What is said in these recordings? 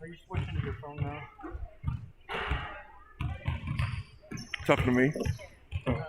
Are you switching to your phone now? Talking to me. Oh.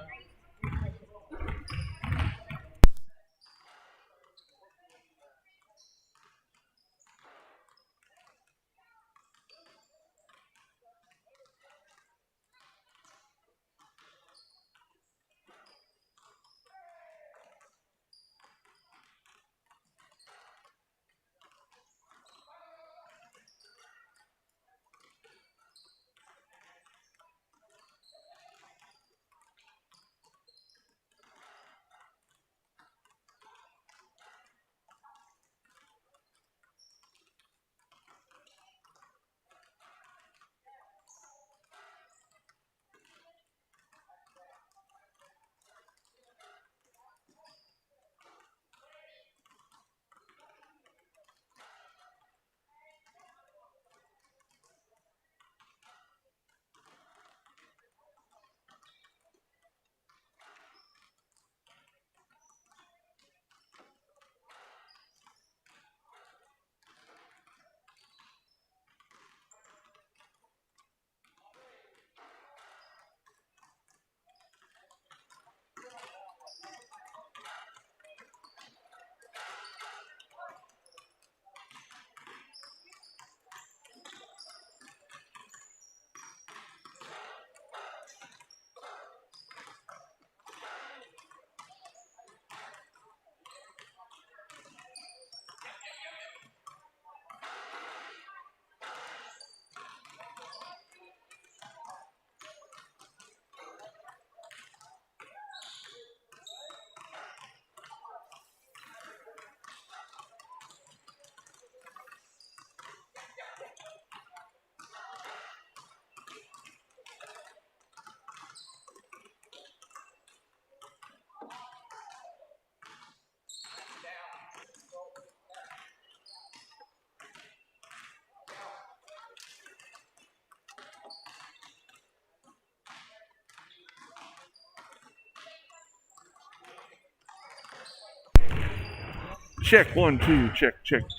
Check 1, 2.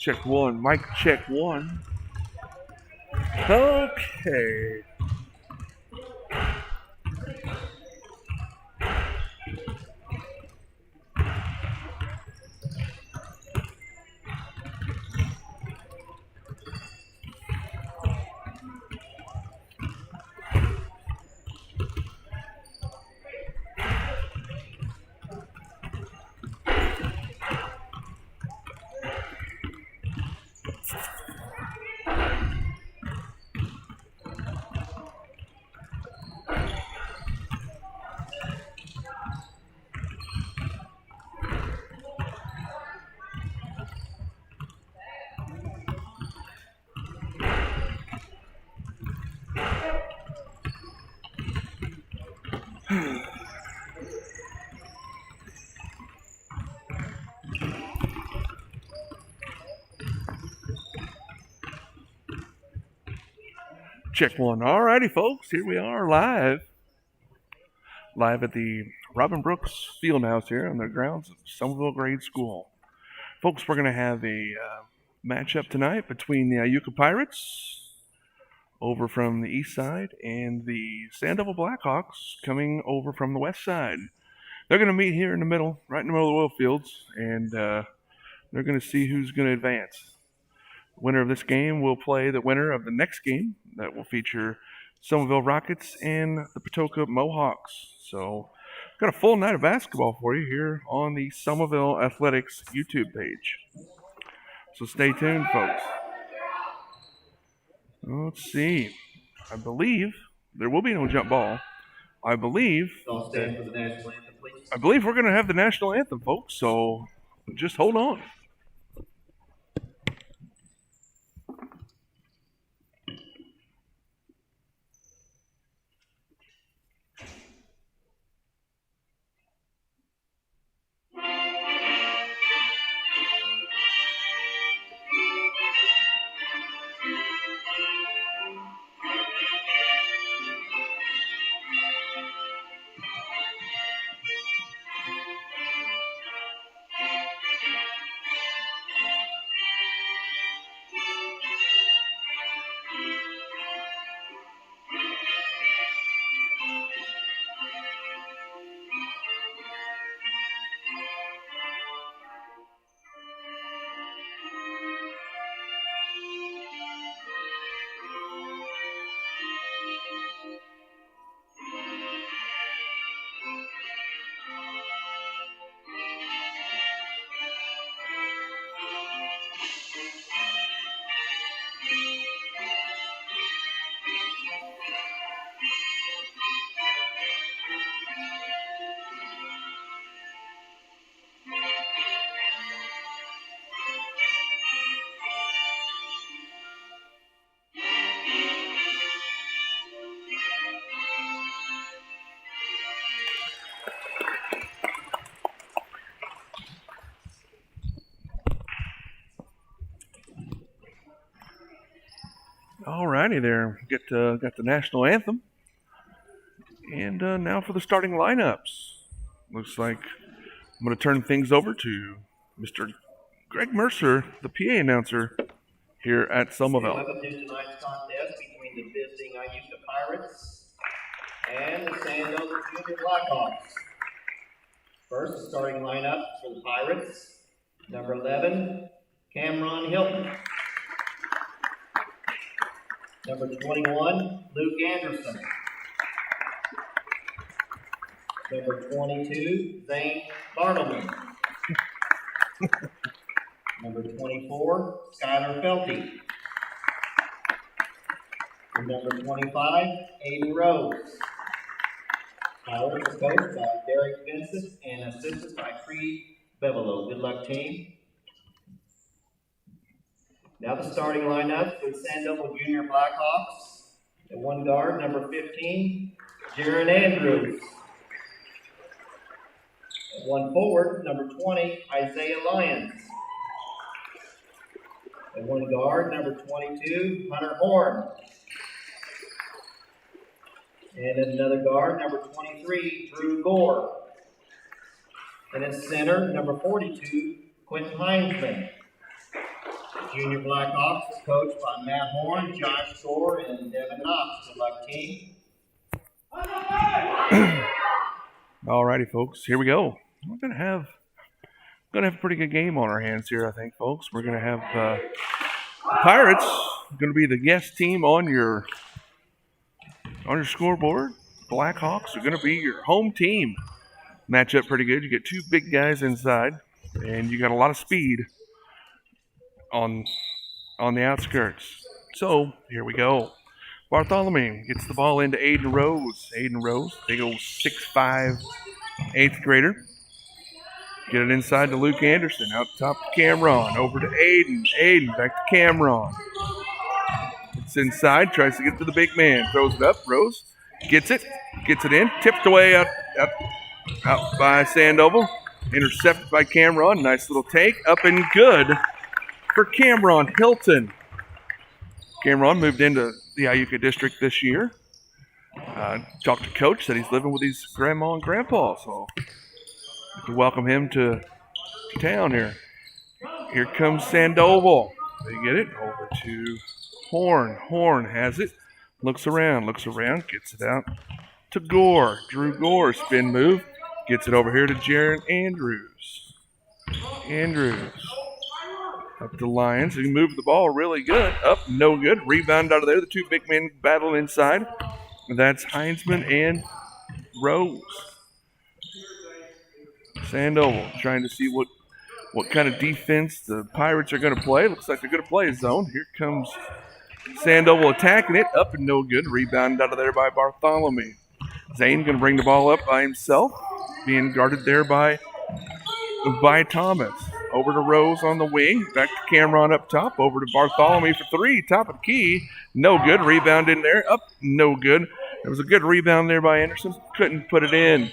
Check 1. Mic check 1. Okay. Check 1. Alrighty, folks. Here we are live. Live at the Robin Brooks Fieldhouse here on the grounds of Sandoval Grade School. Folks, we're going to have a matchup tonight between the Iuka Pirates over from the east side and the Sandoval Blackhawks coming over from the west side. They're going to meet here in the middle, right in the middle of the oil fields, and they're going to see who's going to advance. Winner of this game will play the winner of the next game that will feature Somerville Rockets and the Patoka Mohawks. So, got a full night of basketball for you here on the Somerville Athletics YouTube page. So stay tuned, folks. Let's see. I believe there will be no jump ball. I believe we're going to have the national anthem, folks. So just hold on. Alrighty there. Got the national anthem. And now for the starting lineups. Looks like I'm going to turn things over to Mr. Greg Mercer, the PA announcer here at Sandoval. Welcome to tonight's contest between the visiting Iuka Pirates and the Sandoval Junior Blackhawks. First, the starting lineup for the Pirates. Number 11, Cameron Hilton. Number 21, Luke Anderson. Number 22, Zane Bartleman. Number 24, Skylar Felty. And number 25, Aiden Rose. Pirates are coached by Derek Vincent and assisted by Creed Bevelow. Good luck, team. Now the starting lineup for the Sandoval Junior Blackhawks. At one guard, number 15, Jaron Andrews. At one forward, number 20, Isaiah Lyons. At one guard, number 22, Hunter Horn. And at another guard, number 23, Drew Gore. And at center, number 42, Quentin Heinzman. Junior Blackhawks is coached by Matt Horn, Josh Gore, and Devin Knox. Good luck, team. Alrighty, folks, here we go. We're gonna have a pretty good game on our hands here, I think, folks. We're gonna have Pirates gonna be the guest team on your scoreboard. Blackhawks are gonna be your home team. Match up pretty good. You get two big guys inside, and you got a lot of speed on the outskirts. So here we go. Bartholomew gets the ball into Aiden Rose. Aiden Rose, big old 6'5", 8th grader. Get it inside to Luke Anderson. Out top to Cameron. Over to Aiden. Aiden back to Cameron. It's inside. Tries to get to the big man. Throws it up. Rose gets it. Gets it in. Tipped away out by Sandoval. Intercepted by Cameron. Nice little take. Up and good for Cameron Hilton. Cameron moved into the Iuka district this year. Talked to Coach. Said he's living with his grandma and grandpa. So to welcome him to town here. Here comes Sandoval. They get it over to Horn. Horn has it. Looks around, gets it out to Gore. Drew Gore, spin move. Gets it over here to Jaron Andrews. Andrews. Up to Lyons. He moved the ball really good. Up, no good. Rebound out of there. The two big men battle inside. That's Heinzman and Rose. Sandoval trying to see what kind of defense the Pirates are going to play. Looks like they're going to play a zone. Here comes Sandoval attacking it. Up and no good. Rebound out of there by Bartholomew. Zane going to bring the ball up by himself. Being guarded there by Thomas. Over to Rose on the wing. Back to Cameron up top. Over to Bartholomew for three. Top of the key. No good. Rebound in there. Up. No good. There was a good rebound there by Anderson. Couldn't put it in.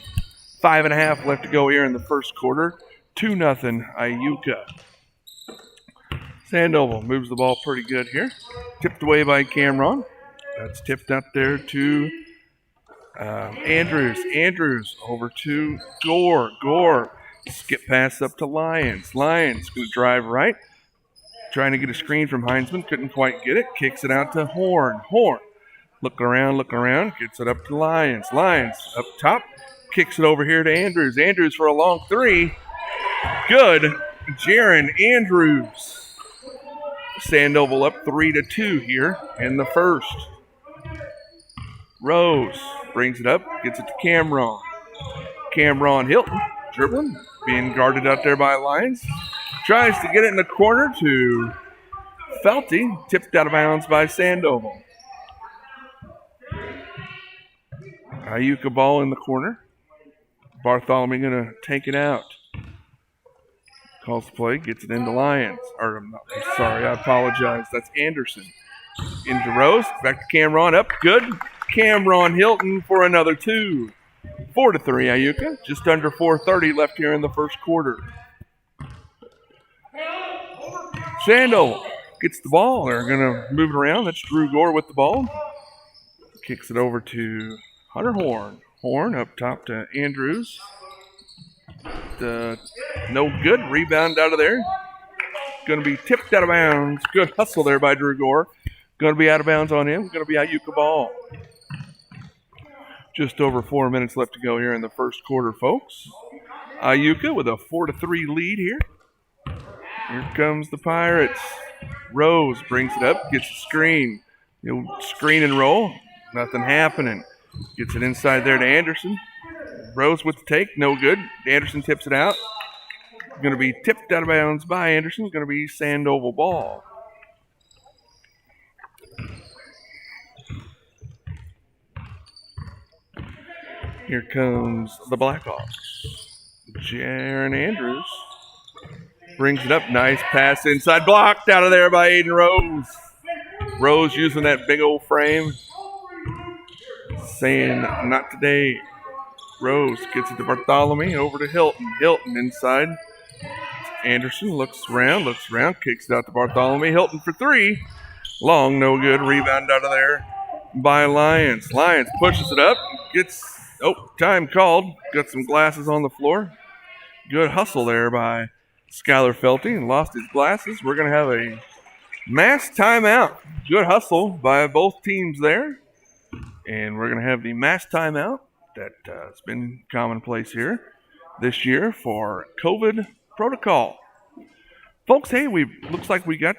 5.5 left to go here in the first quarter. 2-0 Iuka. Sandoval moves the ball pretty good here. Tipped away by Cameron. That's tipped out there to Andrews. Andrews over to Gore. Gore. Skip pass up to Lyons. Lyons going to drive right. Trying to get a screen from Heinzman. Couldn't quite get it. Kicks it out to Horn. Horn. Looking around. Gets it up to Lyons. Lyons up top. Kicks it over here to Andrews. Andrews for a long three. Good. Jaron Andrews. Sandoval up 3-2 here in the first. Rose brings it up. Gets it to Cameron. Cameron Hilton. Dribbling. Being guarded out there by Lyons. Tries to get it in the corner to Felty. Tipped out of bounds by Sandoval. Iuka ball in the corner. Bartholomew going to take it out. Calls the play, gets it into Lyons. I'm sorry, I apologize. That's Anderson. Into Rose, back to Cameron, up, good. Cameron Hilton for another two. 4-3 Iuka. Just under 4:30 left here in the first quarter. Sandoval gets the ball. They're going to move it around. That's Drew Gore with the ball. Kicks it over to Hunter Horn. Horn up top to Andrews. No good. Rebound out of there. Going to be tipped out of bounds. Good hustle there by Drew Gore. Going to be out of bounds on him. Going to be Iuka ball. Just over 4 minutes left to go here in the first quarter, folks. Iuka with a 4-3 lead here. Here comes the Pirates. Rose brings it up, gets the screen. Screen and roll. Nothing happening. Gets it inside there to Anderson. Rose with the take. No good. Anderson tips it out. Going to be tipped out of bounds by Anderson. Going to be Sandoval ball. Here comes the Blackhawks. Jaron Andrews brings it up. Nice pass inside. Blocked out of there by Aiden Rose. Rose using that big old frame. Saying, not today. Rose gets it to Bartholomew. Over to Hilton. Hilton inside. Anderson looks around, kicks it out to Bartholomew. Hilton for three. Long, no good. Rebound out of there by Lyons. Lyons pushes it up. Time called. Got some glasses on the floor. Good hustle there by Skylar Felty and lost his glasses. We're going to have a mass timeout. Good hustle by both teams there. And we're going to have the mass timeout that's been commonplace here this year for COVID protocol. Folks, hey, looks like we got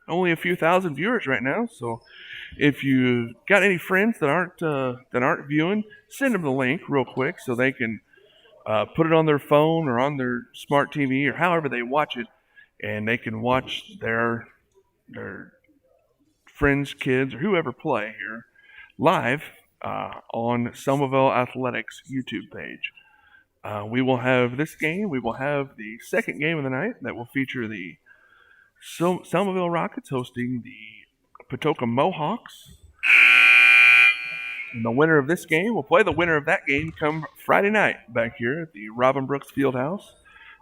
only a few thousand viewers right now. So if you got any friends that aren't viewing, send them the link real quick so they can put it on their phone or on their smart TV or however they watch it, and they can watch their friends, kids, or whoever play here live on Sandoval Athletics YouTube page. We will have this game. We will have the second game of the night that will feature the Somerville Rockets hosting the Patoka Mohawks. And the winner of this game will play the winner of that game come Friday night back here at the Robin Brooks Fieldhouse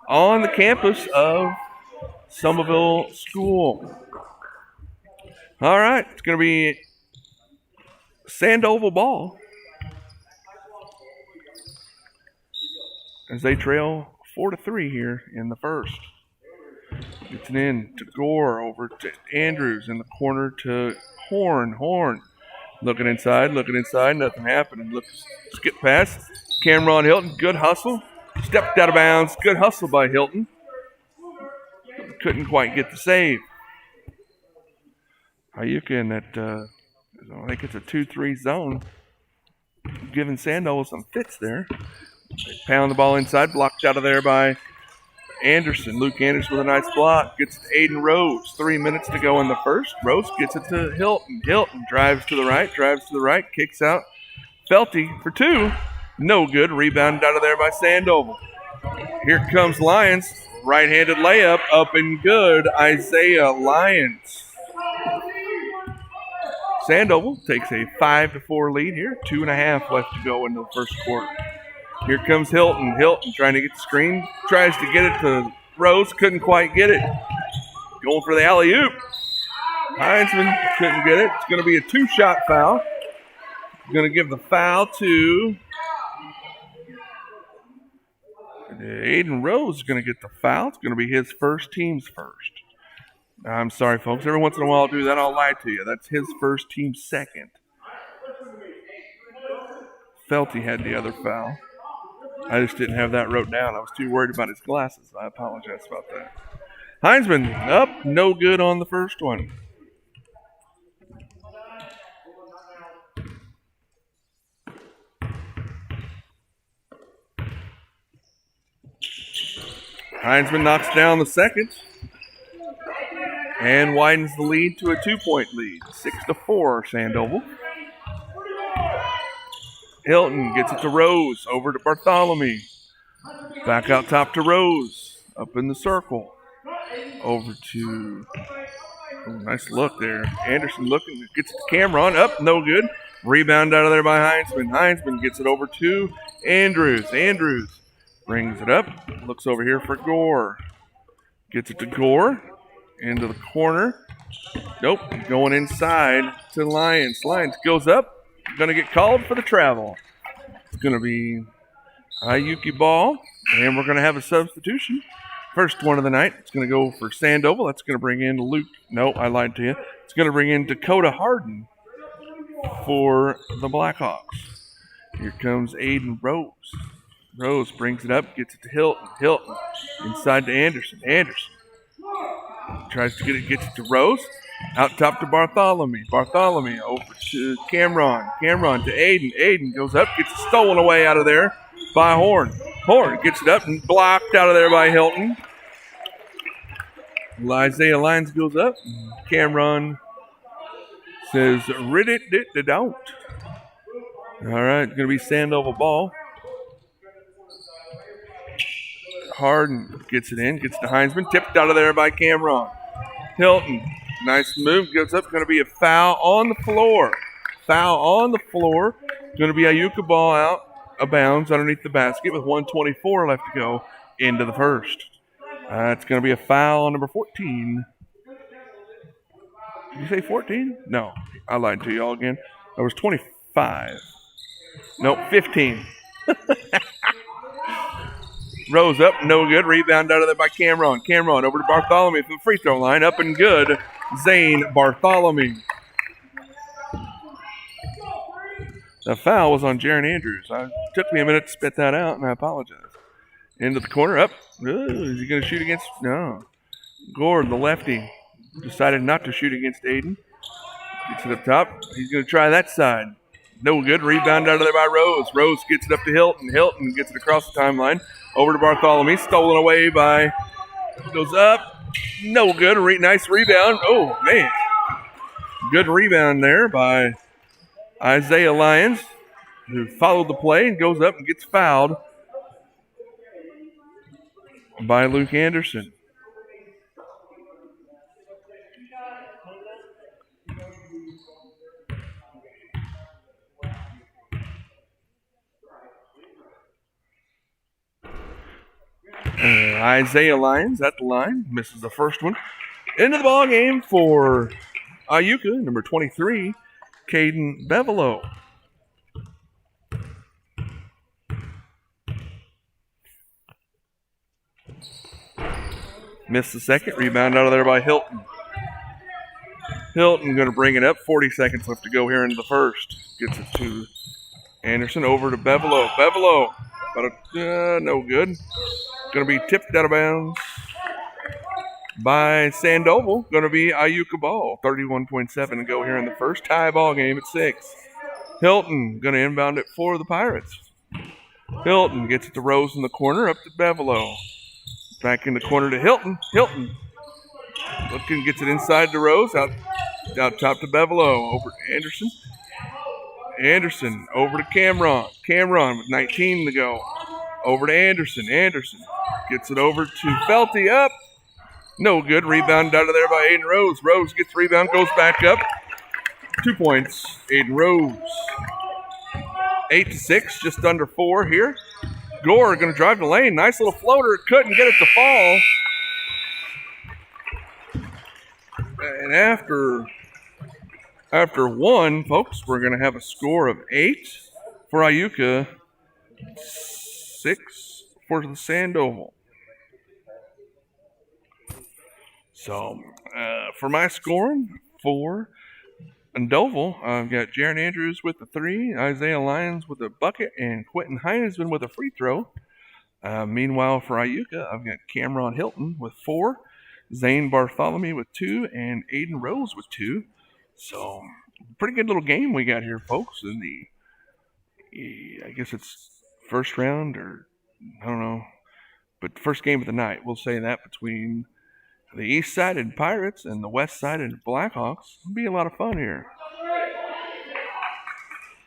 on the campus of Somerville School. All right, it's going to be Sandoval ball as they trail 4-3 here in the first. Gets it in to Gore, over to Andrews in the corner to Horn. Horn looking inside, nothing happening. Skip pass. Cameron Hilton, good hustle. Stepped out of bounds. Good hustle by Hilton. Couldn't quite get the save. Iuka in that, I think it's a 2-3 zone. Giving Sandoval some fits there. They pound the ball inside, blocked out of there by Anderson. Luke Anderson with a nice block. Gets it to Aiden Rose. 3 minutes to go in the first. Rose gets it to Hilton. Hilton drives to the right, kicks out. Felty for two. No good. Rebounded out of there by Sandoval. Here comes Lyons. Right-handed layup. Up and good. Isaiah Lyons. Sandoval takes a 5-4 lead here. 2.5 left to go in the first quarter. Here comes Hilton. Hilton trying to get the screen. Tries to get it to Rose. Couldn't quite get it. Going for the alley-oop. Heinzman couldn't get it. It's going to be a 2-shot foul. Going to give the foul to Aiden Rose. Is going to get the foul. It's going to be his first, team's first. I'm sorry, folks. Every once in a while I'll do that. I'll lie to you. That's his first, team's second. Felty had the other foul. I just didn't have that wrote down. I was too worried about his glasses. I apologize about that. Heinzman up. No good on the first one. Heinzman knocks down the second and widens the lead to a 2-point lead. 6-4, Sandoval. Hilton gets it to Rose, over to Bartholomew. Back out top to Rose, up in the circle. Over to, nice look there. Anderson looking, gets it to Cameron, up, no good. Rebound out of there by Heinzman. Heinzman gets it over to Andrews. Andrews brings it up, looks over here for Gore. Gets it to Gore. into the corner. Nope, going inside to Lions. Lions goes up, going to get called for the travel. It's going to be Iuka ball, and we're going to have a substitution. First one of the night. It's going to go for Sandoval. That's going to bring in Luke. No, I lied to you. It's going to bring in Dakota Harden for the Blackhawks. Here comes Aiden Rose. Rose brings it up, gets it to Hilton. Hilton inside to Anderson. Anderson tries to get it, gets it to Rose. Out top to Bartholomew. Bartholomew over to Cameron. Cameron to Aiden. Aiden goes up, gets it stolen away out of there by Horn. Horn gets it up and blocked out of there by Hilton. Isaiah Lyons goes up. Cameron says, "Rid it, don't." All right, going to be Sandoval ball. Harden gets it in, gets to Heinzman, tipped out of there by Cameron. Hilton, nice move, goes up, going to be a foul on the floor. Foul on the floor. Going to be a Iuka ball out of bounds underneath the basket with 1:24 left to go into the first. It's going to be a foul on number 14. Did you say 14? No, I lied to you all again. That was 25. Nope, 15. Rose up, no good. Rebound out of there by Cameron. Cameron over to Bartholomew from the free throw line. Up and good. Zane Bartholomew. The foul was on Jaron Andrews. It took me a minute to spit that out, and I apologize. Into the corner, up. Ooh, is he going to shoot against? No. Gord, the lefty, decided not to shoot against Aiden. Gets it up top. He's going to try that side. No good. Rebound out of there by Rose. Rose gets it up to Hilton. Hilton gets it across the timeline. Over to Bartholomew. Stolen away by. Goes up. No good. Nice rebound. Oh, man. Good rebound there by Isaiah Lyons, who followed the play and goes up and gets fouled by Luke Anderson. Isaiah Lyons at the line, misses the first one. Into the ball game for Iuka, number 23, Caden Bevelo. Missed the second. Rebound out of there by Hilton. Hilton going to bring it up. 40 seconds left to go here into the first. Gets it to Anderson. Over to Bevelo. Bevelo. No good. Going to be tipped out of bounds by Sandoval. Going to be Iuka ball. 31.7 to go here in the first. Tie ball game at 6. Hilton going to inbound it for the Pirates. Hilton gets it to Rose in the corner. Up to Bevelo. Back in the corner to Hilton. Hilton looking, gets it inside to Rose. Out top to Bevelo. Over to Anderson. Anderson over to Cameron. Cameron with 19 to go. Over to Anderson. Anderson gets it over to Felty. Up. No good. Rebound out of there by Aiden Rose. Rose gets the rebound, goes back up. 2 points. Aiden Rose. 8-6, just under 4 here. Gore going to drive the lane. Nice little floater. Couldn't get it to fall. And after one, folks, we're going to have a score of 8 for Iuka, 6 for the Sandoval. So, for my scoring, for Sandoval, I've got Jaron Andrews with the 3, Isaiah Lyons with a bucket, and Quentin Heinzman with a free throw. Meanwhile, for Iuka, I've got Cameron Hilton with 4, Zane Bartholomew with 2, and Aiden Rose with 2. So, pretty good little game we got here, folks, in the, I guess it's first round, or I don't know, but first game of the night. We'll say that between the east-sided Pirates and the west-sided Blackhawks. It'll be a lot of fun here.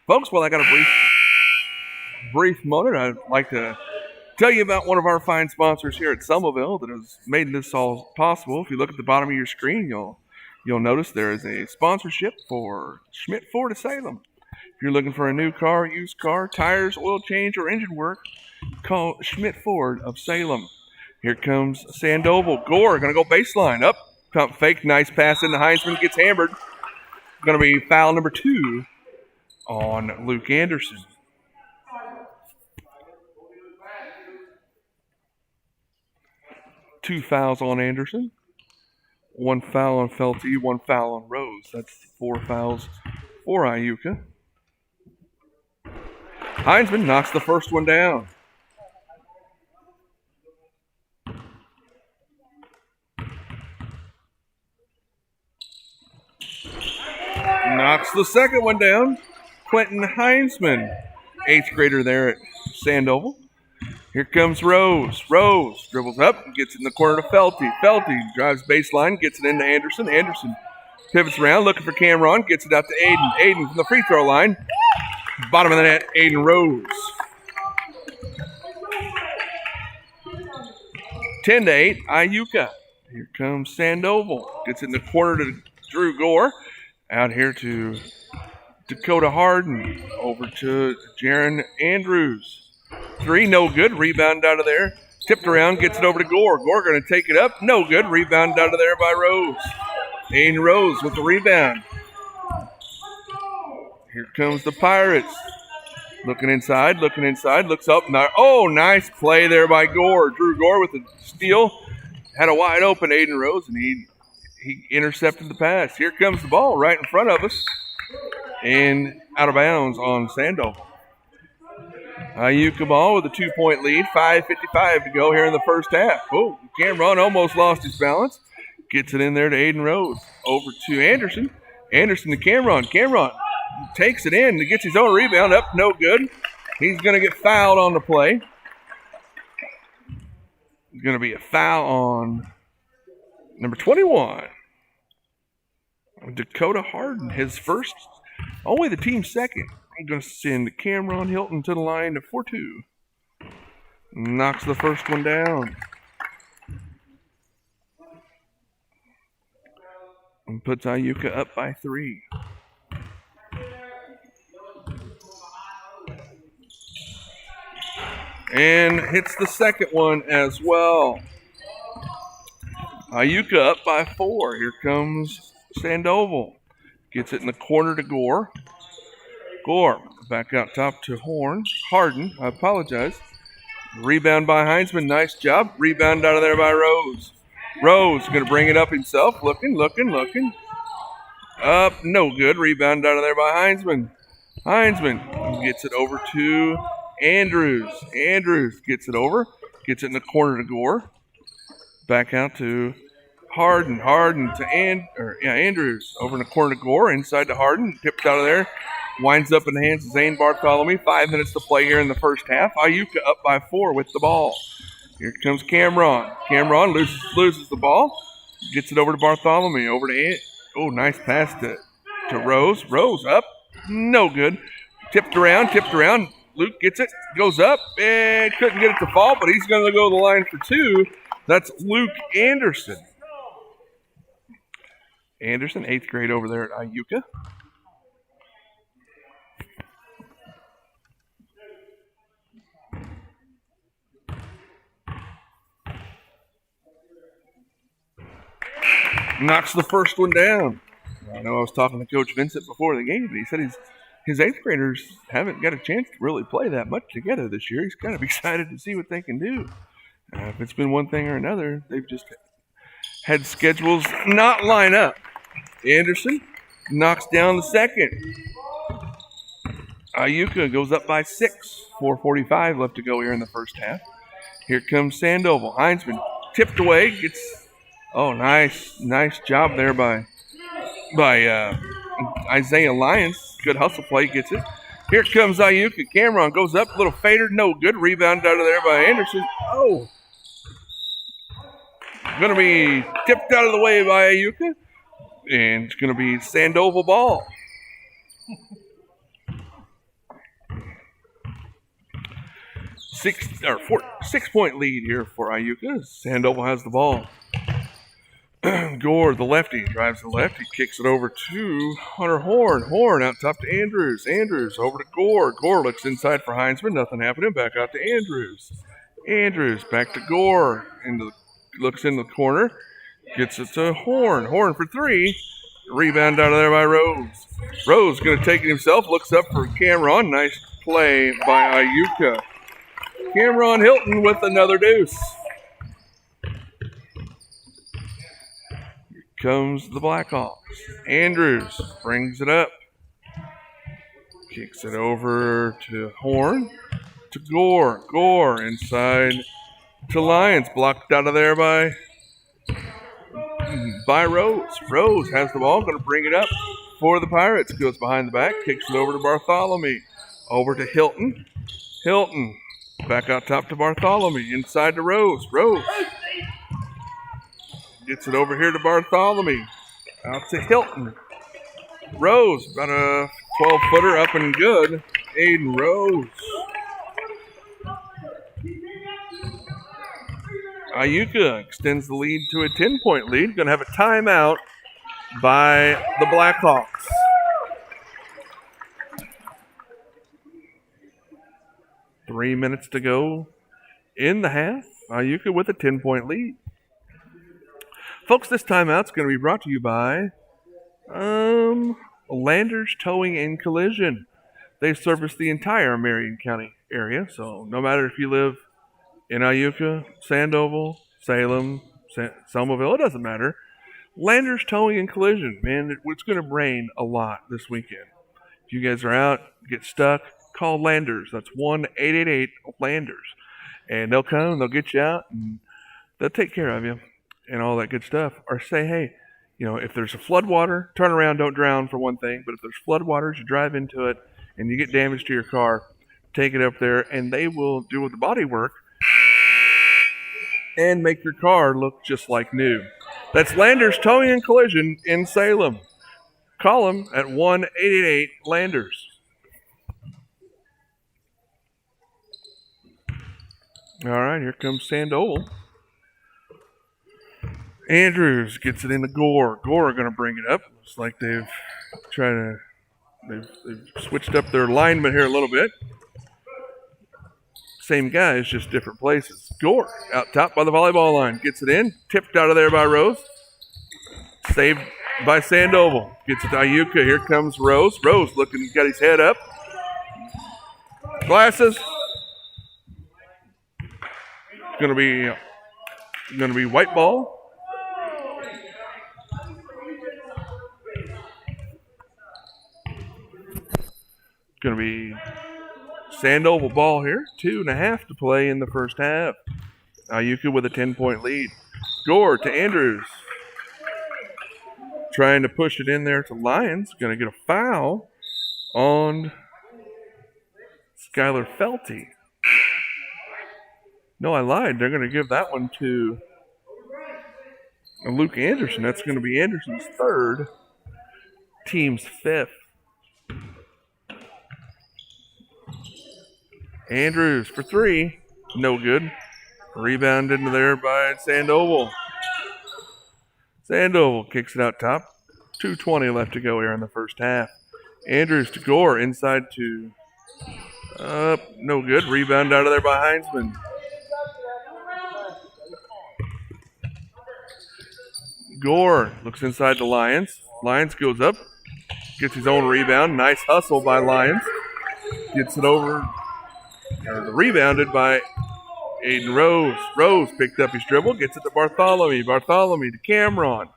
Folks, well, I got a brief moment. I'd like to tell you about one of our fine sponsors here at Somerville that has made this all possible. If you look at the bottom of your screen, you'll notice there is a sponsorship for Schmidt Ford of Salem. If you're looking for a new car, used car, tires, oil change, or engine work, call Schmidt Ford of Salem. Here comes Sandoval. Gore going to go baseline. Up. Pump fake. Nice pass into Heinzman. Gets hammered. Going to be foul number 2 on Luke Anderson. Two fouls on Anderson. 1 foul on Felty, 1 foul on Rose. That's 4 fouls for Iuka. Heinzman knocks the first one down. Knocks the second one down. Quentin Heinzman, 8th grader there at Sandoval. Here comes Rose. Rose dribbles up, gets it in the corner to Felty. Felty drives baseline, gets it into Anderson. Anderson pivots around, looking for Cameron, gets it out to Aiden. Aiden from the free throw line. Bottom of the net, Aiden Rose. 10-8, Iuka. Here comes Sandoval. Gets it in the corner to Drew Gore. Out here to Dakota Harden. Over to Jaron Andrews. 3, no good. Rebound out of there. Tipped around, gets it over to Gore. Gore going to take it up. No good. Rebound out of there by Rose. Aiden Rose with the rebound. Here comes the Pirates. Looking inside, looks up. Oh, nice play there by Gore. Drew Gore with the steal. Had a wide open Aiden Rose, and he intercepted the pass. Here comes the ball right in front of us. And out of bounds on Sandoval. Iuka ball with a 2-point lead. 5:55 to go here in the first half. Oh, Cameron almost lost his balance. Gets it in there to Aiden Rose. Over to Anderson. Anderson to Cameron. Cameron takes it in. Gets his own rebound up. No good. He's going to get fouled on the play. It's going to be a foul on number 21. Dakota Harden, his first, only the team's second. I'm going to send Cameron Hilton to the line to 4-2. Knocks the first one down. And puts Iuka up by 3. And hits the second one as well. Iuka up by 4. Here comes Sandoval. Gets it in the corner to Gore. Gore back out top to Harden. I apologize. Rebound by Heinzman. Nice job. Rebound out of there by Rose. Rose going to bring it up himself. Looking. Up. No good. Rebound out of there by Heinzman. Heinzman gets it over to Andrews. Andrews gets it over. Gets it in the corner to Gore. Back out to Harden. Harden to Andrews. Over in the corner to Gore. Inside to Harden. Tipped out of there. Winds up in the hands of Zane Bartholomew. 5 minutes to play here in the first half. Iuka up by 4 with the ball. Here comes Cameron. Cameron loses the ball. Gets it over to Bartholomew. Over to nice pass to Rose. Rose up. No good. Tipped around. Luke gets it. Goes up. And couldn't get it to fall, but he's going to go to the line for 2. That's Luke Anderson. Anderson, 8th grade over there at Iuka. Knocks the first one down. I know I was talking to Coach Vincent before the game, but he said his 8th graders haven't got a chance to really play that much together this year. He's kind of excited to see what they can do. If it's been one thing or another, they've just had schedules not line up. Anderson knocks down the second. Iuka goes up by 6. 4:45 left to go here in the first half. Here comes Sandoval. Heinzman tipped away. Nice job there by Isaiah Lyons. Good hustle play, gets it. Here comes Iuka. Cameron goes up, little fader, no good. Rebound out of there by Anderson. Oh. Going to be tipped out of the way by Iuka. And it's going to be Sandoval ball. Six-point lead here for Iuka. Sandoval has the ball. Gore, the lefty, drives the left. He kicks it over to Hunter Horn. Horn out top to Andrews. Andrews over to Gore. Gore looks inside for Heinzman. Nothing happening. Back out to Andrews. Andrews back to Gore. Looks in the corner. Gets it to Horn. Horn for three. Rebound out of there by Rose. Rose going to take it himself. Looks up for Cameron. Nice play by Iuka. Cameron Hilton with another deuce. Here comes the Blackhawks. Andrews brings it up. Kicks it over to Horn. To Gore. Gore inside to Lyons. Blocked out of there by Rose. Rose has the ball. Going to bring it up for the Pirates. Goes behind the back. Kicks it over to Bartholomew. Over to Hilton. Hilton. Back out top to Bartholomew. Inside to Rose. Rose. Gets it over here to Bartholomew. Out to Hilton. Rose. About a 12-footer up and good. Aiden Rose. Iuka extends the lead to a 10-point lead. Going to have a timeout by the Blackhawks. Three minutes to go in the half. Iuka with a 10-point lead. Folks, this timeout's going to be brought to you by Landers Towing and Collision. They service the entire Marion County area, so no matter if you live in Iuka, Sandoval, Salem, Selmaville, it doesn't matter. Landers Towing and Collision, man, it's going to rain a lot this weekend. If you guys are out, get stuck, call Landers. That's 1-888-LANDERS. And they'll come, they'll get you out, and they'll take care of you and all that good stuff. Or say, hey, if there's a flood water, turn around, don't drown for one thing. But if there's flood waters, you drive into it and you get damage to your car, take it up there, and they will do the body work and make your car look just like new. That's Landers Towing and Collision in Salem. Call them at 1-888-LANDERS. All right, here comes Sandoval. Andrews gets it into Gore. Gore are going to bring it up. Looks like they've switched up their alignment here a little bit. Same guys, just different places. Gore out top by the volleyball line. Gets it in. Tipped out of there by Rose. Saved by Sandoval. Gets it to Iuka. Here comes Rose. Rose looking, got his head up. Glasses. Going to be white ball. Going to be Sandoval ball here. 2.5 to play in the first half. Iuka with a 10-point lead. Gore to Andrews. Trying to push it in there to Lyons. Going to get a foul on Skylar Felty. No, I lied. They're going to give that one to Luke Anderson. That's going to be Anderson's third. Team's fifth. Andrews for three. No good. Rebound into there by Sandoval. Sandoval kicks it out top. 2:20 left to go here in the first half. Andrews to Gore. Inside to no good. Rebound out of there by Heinzman. Gore looks inside to Lyons. Lyons goes up. Gets his own rebound. Nice hustle by Lyons. Gets it over. Rebounded by Aiden Rose. Rose picked up his dribble, gets it to Bartholomew. Bartholomew to Cameron.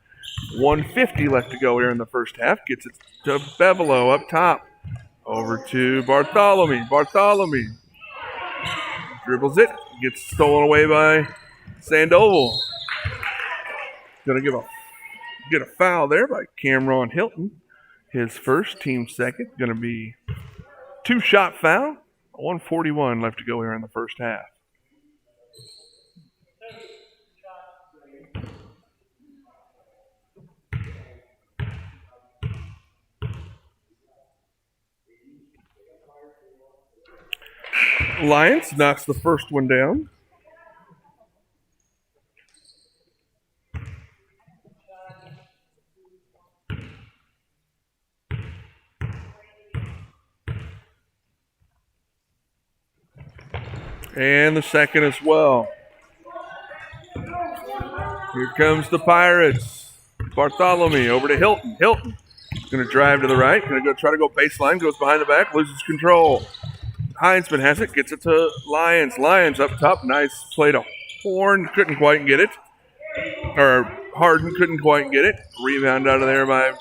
1:50 left to go here in the first half. Gets it to Bevelo up top. Over to Bartholomew. Bartholomew dribbles it. Gets stolen away by Sandoval. Going to get a foul there by Cameron Hilton. His first, team second. Going to be 2-shot foul. 1:41 left to go here in the first half. Lyons knocks the first one down. And the second as well. Here comes the Pirates. Bartholomew over to Hilton. Hilton going to drive to the right. Going to go try to go baseline. Goes behind the back. Loses control. Heinzman has it. Gets it to Lyons. Lyons up top. Nice play to Horn. Couldn't quite get it. Or Harden couldn't quite get it. Rebound out of there by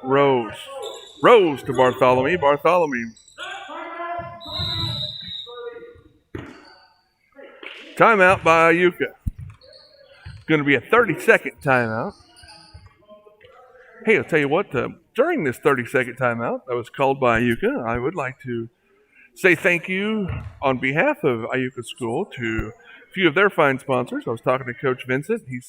Rose. Rose to Bartholomew. Bartholomew. Timeout by Iuka. Going to be a 30-second timeout. Hey, I'll tell you what, during this 30-second timeout that was called by Iuka, I would like to say thank you on behalf of Iuka School to a few of their fine sponsors. I was talking to Coach Vincent, he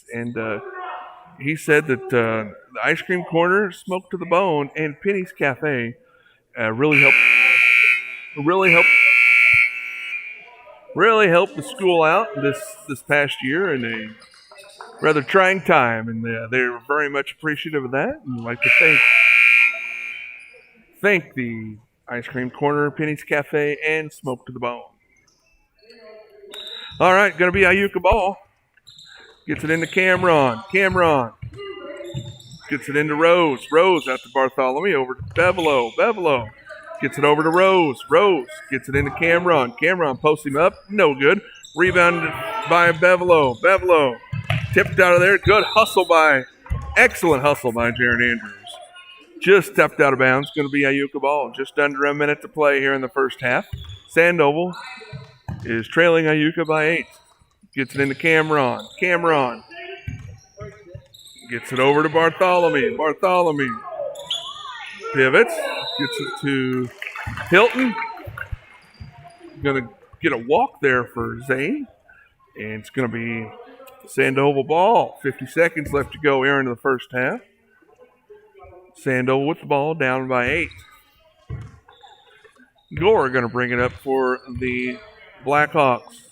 said that the Ice Cream Corner, Smoke to the Bone, and Penny's Cafe really helped the school out this past year in a rather trying time, and they're very much appreciative of that. And I'd like to thank the Ice Cream Corner, Penny's Cafe, and Smoke to the Bone. All right, going to be Iuka ball. Gets it into Cameron. Cameron gets it into Rose. Rose out to Bartholomew. Over to Bevelo. Bevelo gets it over to Rose. Rose gets it into Cameron. Cameron posts him up. No good. Rebounded by Bevelo. Bevelo tipped out of there. Good hustle excellent hustle by Jaron Andrews. Just stepped out of bounds. Going to be Iuka ball. Just under a minute to play here in the first half. Sandoval is trailing Iuka by 8. Gets it into Cameron. Cameron gets it over to Bartholomew. Bartholomew pivots. Gets it to Hilton. Going to get a walk there for Zane. And it's going to be Sandoval ball. 50 seconds left to go here into the first half. Sandoval with the ball, down by 8. Gore going to bring it up for the Blackhawks.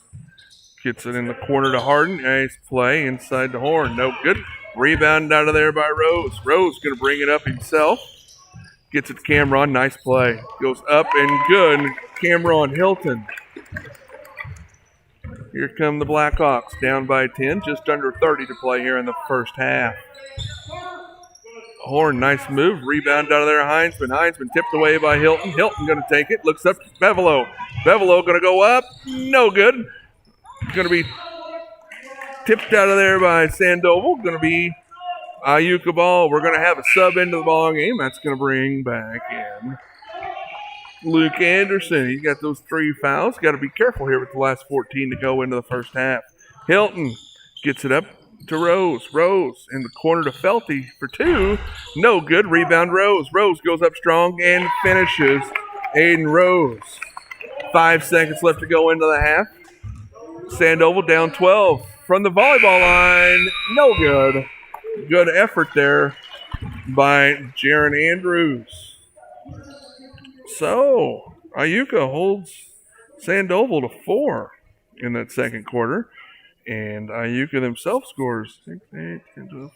Gets it in the corner to Harden. Nice play inside the Horn. No good. Rebound out of there by Rose. Rose going to bring it up himself. Gets it to Cameron. Nice play. Goes up and good. Cameron Hilton. Here come the Blackhawks, down by 10, just under 30 to play here in the first half. Horn, nice move. Rebound out of there, Heinzman. Heinzman tipped away by Hilton. Hilton going to take it. Looks up to Bevelo. Bevelo going to go up. No good. Going to be tipped out of there by Sandoval. Going to be Iuka ball. We're going to have a sub into the ball game. That's going to bring back in Luke Anderson. He's got those 3 fouls. Got to be careful here with the last 14 to go into the first half. Hilton gets it up to Rose. Rose in the corner to Felty for 2. No good. Rebound Rose. Rose goes up strong and finishes. Aiden Rose. 5 seconds left to go into the half. Sandoval down 12 from the volleyball line. No good. Good effort there by Jaron Andrews. So, Iuka holds Sandoval to 4 in that second quarter. And Iuka themselves scores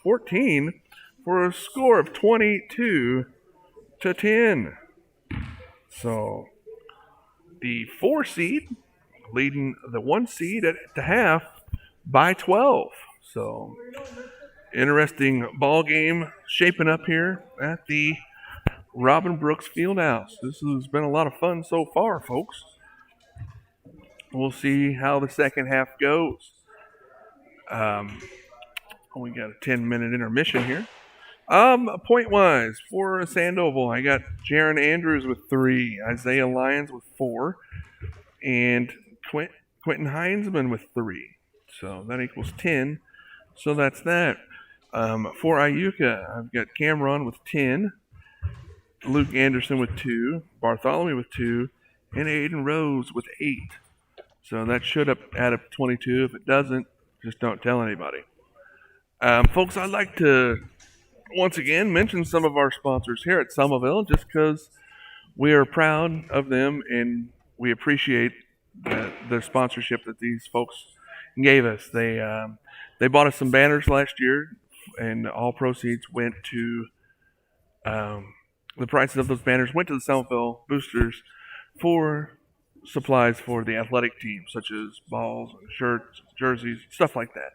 14 for a score of 22-10. So, the 4 seed leading the 1 seed at the half by 12. So, interesting ball game shaping up here at the Robin Brooks Fieldhouse. This has been a lot of fun so far, folks. We'll see how the second half goes. We got a 10-minute intermission here. Point-wise, for Sandoval, I got Jaron Andrews with 3, Isaiah Lyons with 4, and Quentin Heinzman with 3. So that equals 10. So that's that. For Iuka, I've got Cameron with 10, Luke Anderson with 2, Bartholomew with 2, and Aiden Rose with 8. So that should add up to 22. If it doesn't, just don't tell anybody. Folks, I'd like to once again mention some of our sponsors here at Somerville, just because we are proud of them and we appreciate the sponsorship that these folks gave us. They bought us some banners last year, and all proceeds went to the prices of those banners went to the Somerville Boosters for supplies for the athletic team, such as balls, shirts, jerseys, stuff like that.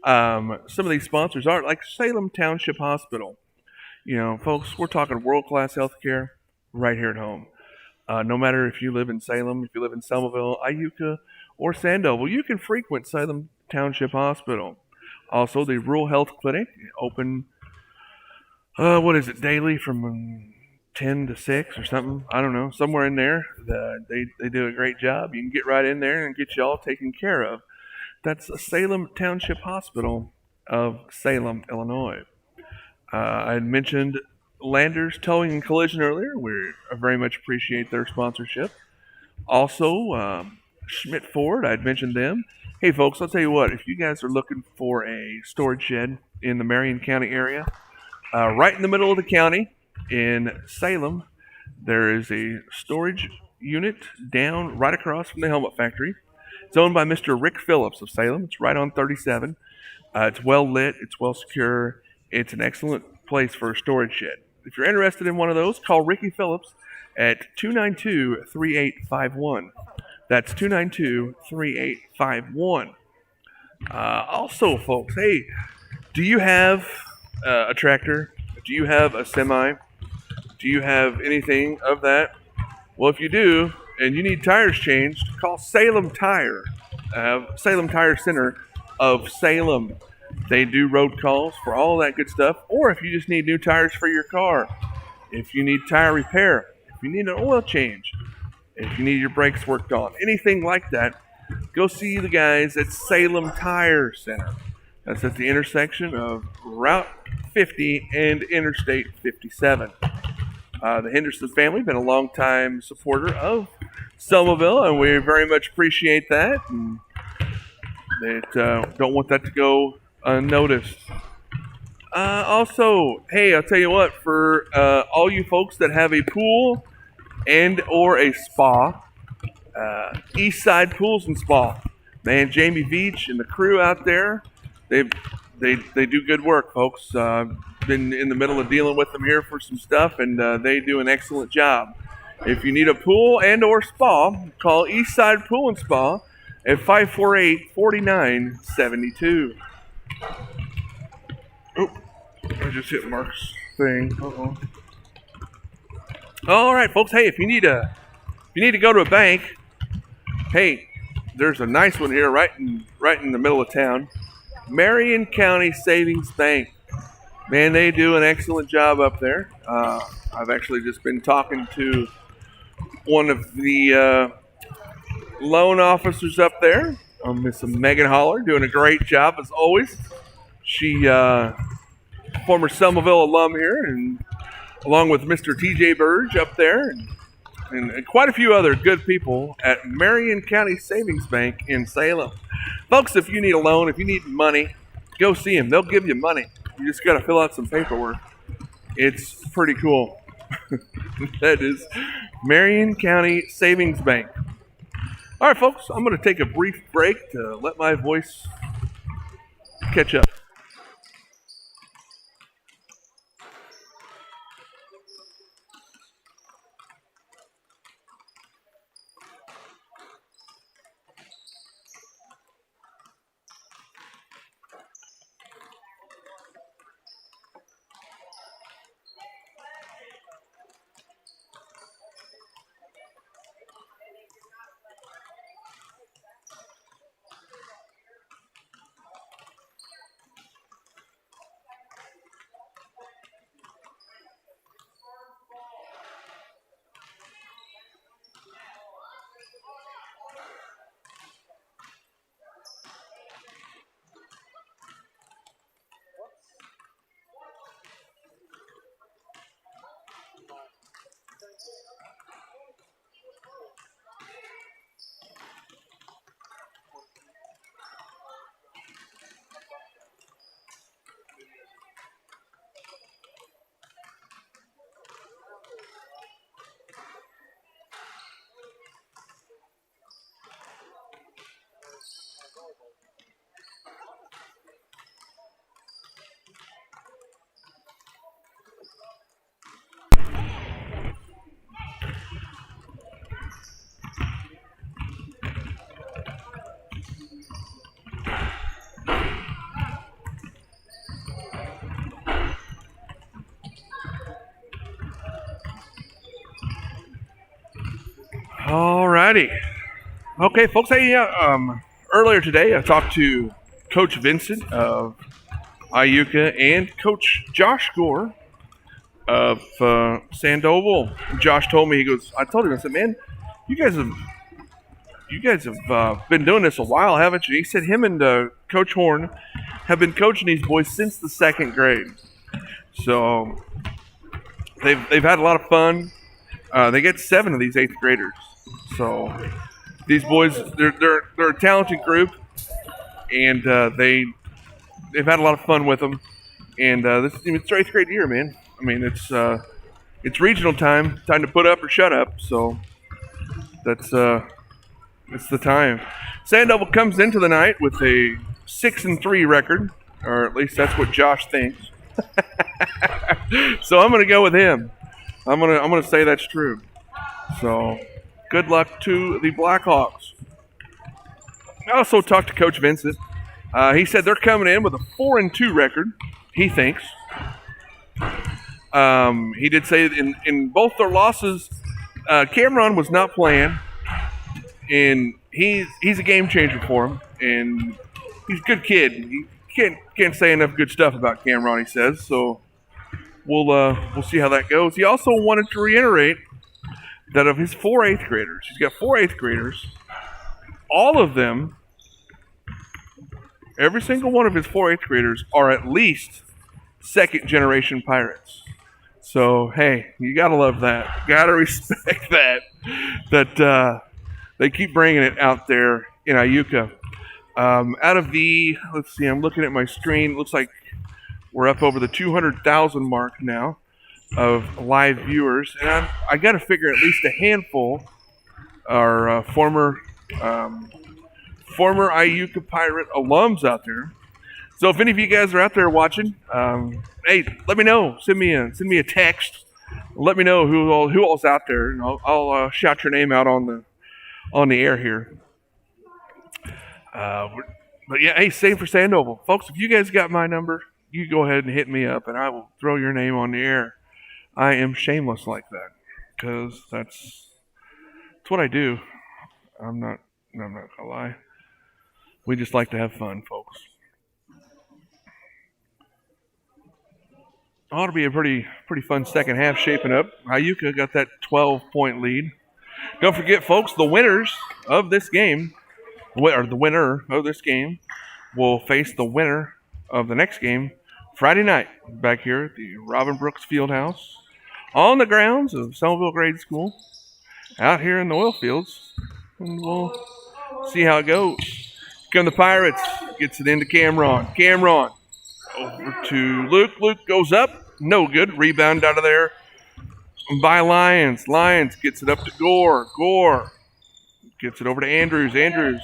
Some of these sponsors are like Salem Township Hospital. You know, folks, we're talking world class healthcare right here at home. No matter if you live in Salem, if you live in Somerville, Iuka, or Sandoval, you can frequent Salem Township Hospital. Also, the Rural Health Clinic, open, what is it, daily from 10 to 6 or something? I don't know, somewhere in there. They do a great job. You can get right in there and get you all taken care of. That's Salem Township Hospital of Salem, Illinois. I had mentioned Landers Towing and Collision earlier. I very much appreciate their sponsorship. Also, Schmidt Ford, I'd mentioned them. Hey, folks, I'll tell you what, if you guys are looking for a storage shed in the Marion County area, right in the middle of the county in Salem, there is a storage unit down right across from the helmet factory. It's owned by Mr. Rick Phillips of Salem. It's right on 37. It's well lit, it's well secure. It's an excellent place for a storage shed. If you're interested in one of those, call Ricky Phillips at 292-3851. That's 292-3851. Also, folks, hey, do you have a tractor? Do you have a semi? Do you have anything of that? Well, if you do, and you need tires changed, call Salem Tire, Salem Tire Center of Salem. They do road calls for all that good stuff. Or if you just need new tires for your car, if you need tire repair, if you need an oil change, if you need your brakes worked on, anything like that, go see the guys at Salem Tire Center. That's at the intersection of Route 50 and Interstate 57. The Henderson family been a long-time supporter of Somerville, and we very much appreciate that. And they don't want that to go unnoticed. Also, hey, I'll tell you what, for all you folks that have a pool and or a spa, Eastside Pools and Spa, man, Jamie Veach and the crew out there, they do good work, folks. Been in the middle of dealing with them here for some stuff, and they do an excellent job. If you need a pool and or spa, call Eastside Pool and Spa at 548-4972. Oh, I just hit Mark's thing. Uh-oh. All right, folks. Hey, if you need to go to a bank, hey, there's a nice one here right in the middle of town. Marion County Savings Bank. Man, they do an excellent job up there. I've actually just been talking to one of the loan officers up there, Miss Megan Holler, doing a great job as always. She, former Somerville alum here, and along with Mr. TJ Burge up there, and quite a few other good people at Marion County Savings Bank in Salem. Folks, if you need a loan, if you need money, go see them. They'll give you money. You just got to fill out some paperwork. It's pretty cool. That is Marion County Savings Bank. All right, folks, I'm going to take a brief break to let my voice catch up. Alrighty. Okay, folks. Hey, earlier today I talked to Coach Vincent of Iuka and Coach Josh Gore of Sandoval. Josh told me, I told him, I said, man, you guys have been doing this a while, haven't you? He said him and Coach Horn have been coaching these boys since the second grade. So they've had a lot of fun. They get 7 of these 8th graders. So these boys, they're a talented group, and they've had a lot of fun with them. And it's their 8th grade year, man. I mean, it's regional time to put up or shut up. So that's it's the time. Sandoval comes into the night with a 6-3 record, or at least that's what Josh thinks. So I'm gonna go with him. I'm gonna say that's true. So good luck to the Blackhawks. I also talked to Coach Vincent. He said they're coming in with a 4-2 record. He thinks. He did say in both their losses, Cameron was not playing, and he's a game changer for him, and he's a good kid. He can't say enough good stuff about Cameron, he says. So we'll see how that goes. He also wanted to reiterate that of his 4 8th graders, he's got 4 8th graders. All of them, every single one of his 4 8th graders are at least second-generation Pirates. So, hey, you got to love that. Got to respect that they keep bringing it out there in Iuka. Out of the, let's see, I'm looking at my screen. It looks like we're up over the 200,000 mark now of live viewers. And I got to figure at least a handful are former Iuka Pirate alums out there. So if any of you guys are out there watching, hey, let me know. Send me a text. Let me know who all's out there, and I'll shout your name out on the air here. But yeah, hey, same for Sandoval, folks. If you guys got my number, you go ahead and hit me up, and I will throw your name on the air. I am shameless like that, because that's what I do. I'm not gonna lie. We just like to have fun, folks. Ought to be a pretty fun second half shaping up. Iuka got that 12-point lead. Don't forget, folks, the winners of this game, or the winner of this game, will face the winner of the next game Friday night back here at the Robin Brooks Fieldhouse on the grounds of Sandoval Grade School out here in the oil fields. And we'll see how it goes. Come the Pirates. Gets it into Cameron. Cameron over to Luke. Luke goes up. No good. Rebound out of there by Lyons. Lyons gets it up to Gore. Gore gets it over to Andrews. Andrews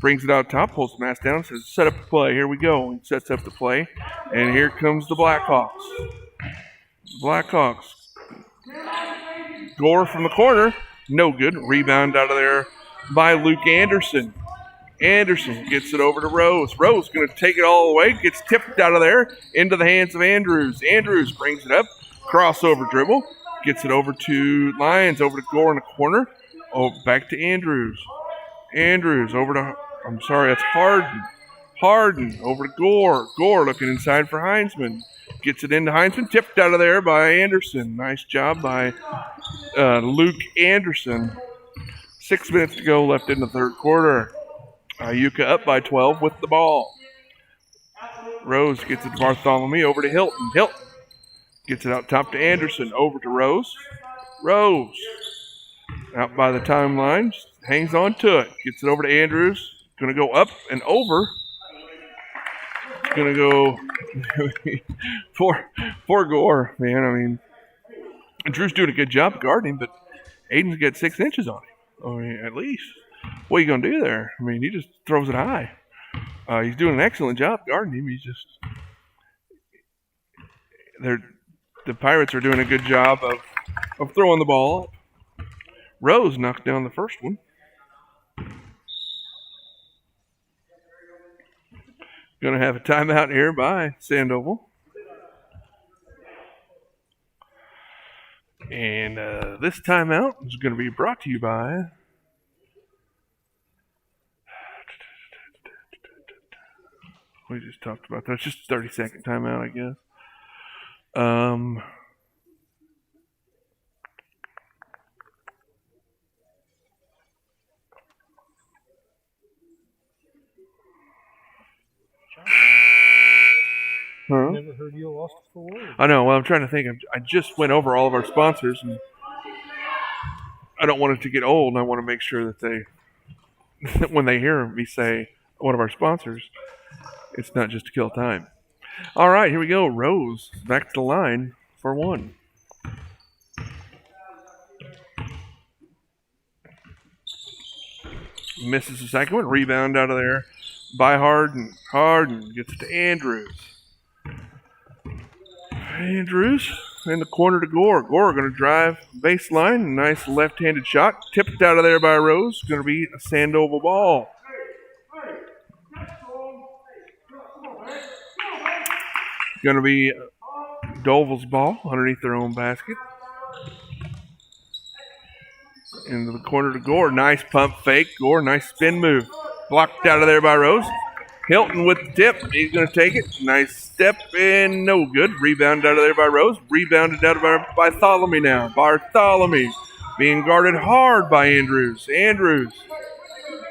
brings it out top. Pulls the mask down. Says, set up the play. Here we go. He sets up the play. And here comes the Blackhawks. Blackhawks. Gore from the corner. No good. Rebound out of there by Luke Anderson. Anderson gets it over to Rose. Rose going to take it all the way. Gets tipped out of there into the hands of Andrews. Andrews brings it up. Crossover dribble. Gets it over to Lyons. Over to Gore in the corner. Oh, back to Andrews. Andrews over to, I'm sorry, that's Harden. Harden over to Gore. Gore looking inside for Heinzman. Gets it into Heinzman. Tipped out of there by Anderson. Nice job by Luke Anderson. 6 minutes to go left in the third quarter. Iuka up by 12 with the ball. Rose gets it to Bartholomew. Over to Hilton. Hilton gets it out top to Anderson. Over to Rose. Rose out by the timeline. Hangs on to it. Gets it over to Andrews. Going to go up and over. Going to go for Gore, man. I mean, Drew's doing a good job guarding, but Aiden's got 6 inches on him. I mean, at least. What are you going to do there? I mean, he just throws it high. He's doing an excellent job guarding him. He's just the Pirates are doing a good job of throwing the ball up. Rose knocked down the first one. Going to have a timeout here by Sandoval. And this timeout is going to be brought to you by. We just talked about that. It's just a 30-second timeout, I guess. Huh? Never heard you lost it for words. I know. Well, I'm trying to think. I just went over all of our sponsors, and I don't want it to get old. And I want to make sure that they, when they hear me say one of our sponsors, it's not just to kill time. All right, here we go. Rose back to the line for one. Misses the second one. Rebound out of there by Harden. Harden gets it to Andrews. Andrews in the corner to Gore. Gore going to drive baseline. Nice left-handed shot. Tipped out of there by Rose. Going to be a Sandoval ball. Going to be Doval's ball underneath their own basket. Into the corner to Gore. Nice pump fake. Gore, nice spin move. Blocked out of there by Rose. Hilton with the tip. He's going to take it. Nice step and no good. Rebounded out of there by Rose. Rebounded out of by Bartholomew now. Bartholomew being guarded hard by Andrews. Andrews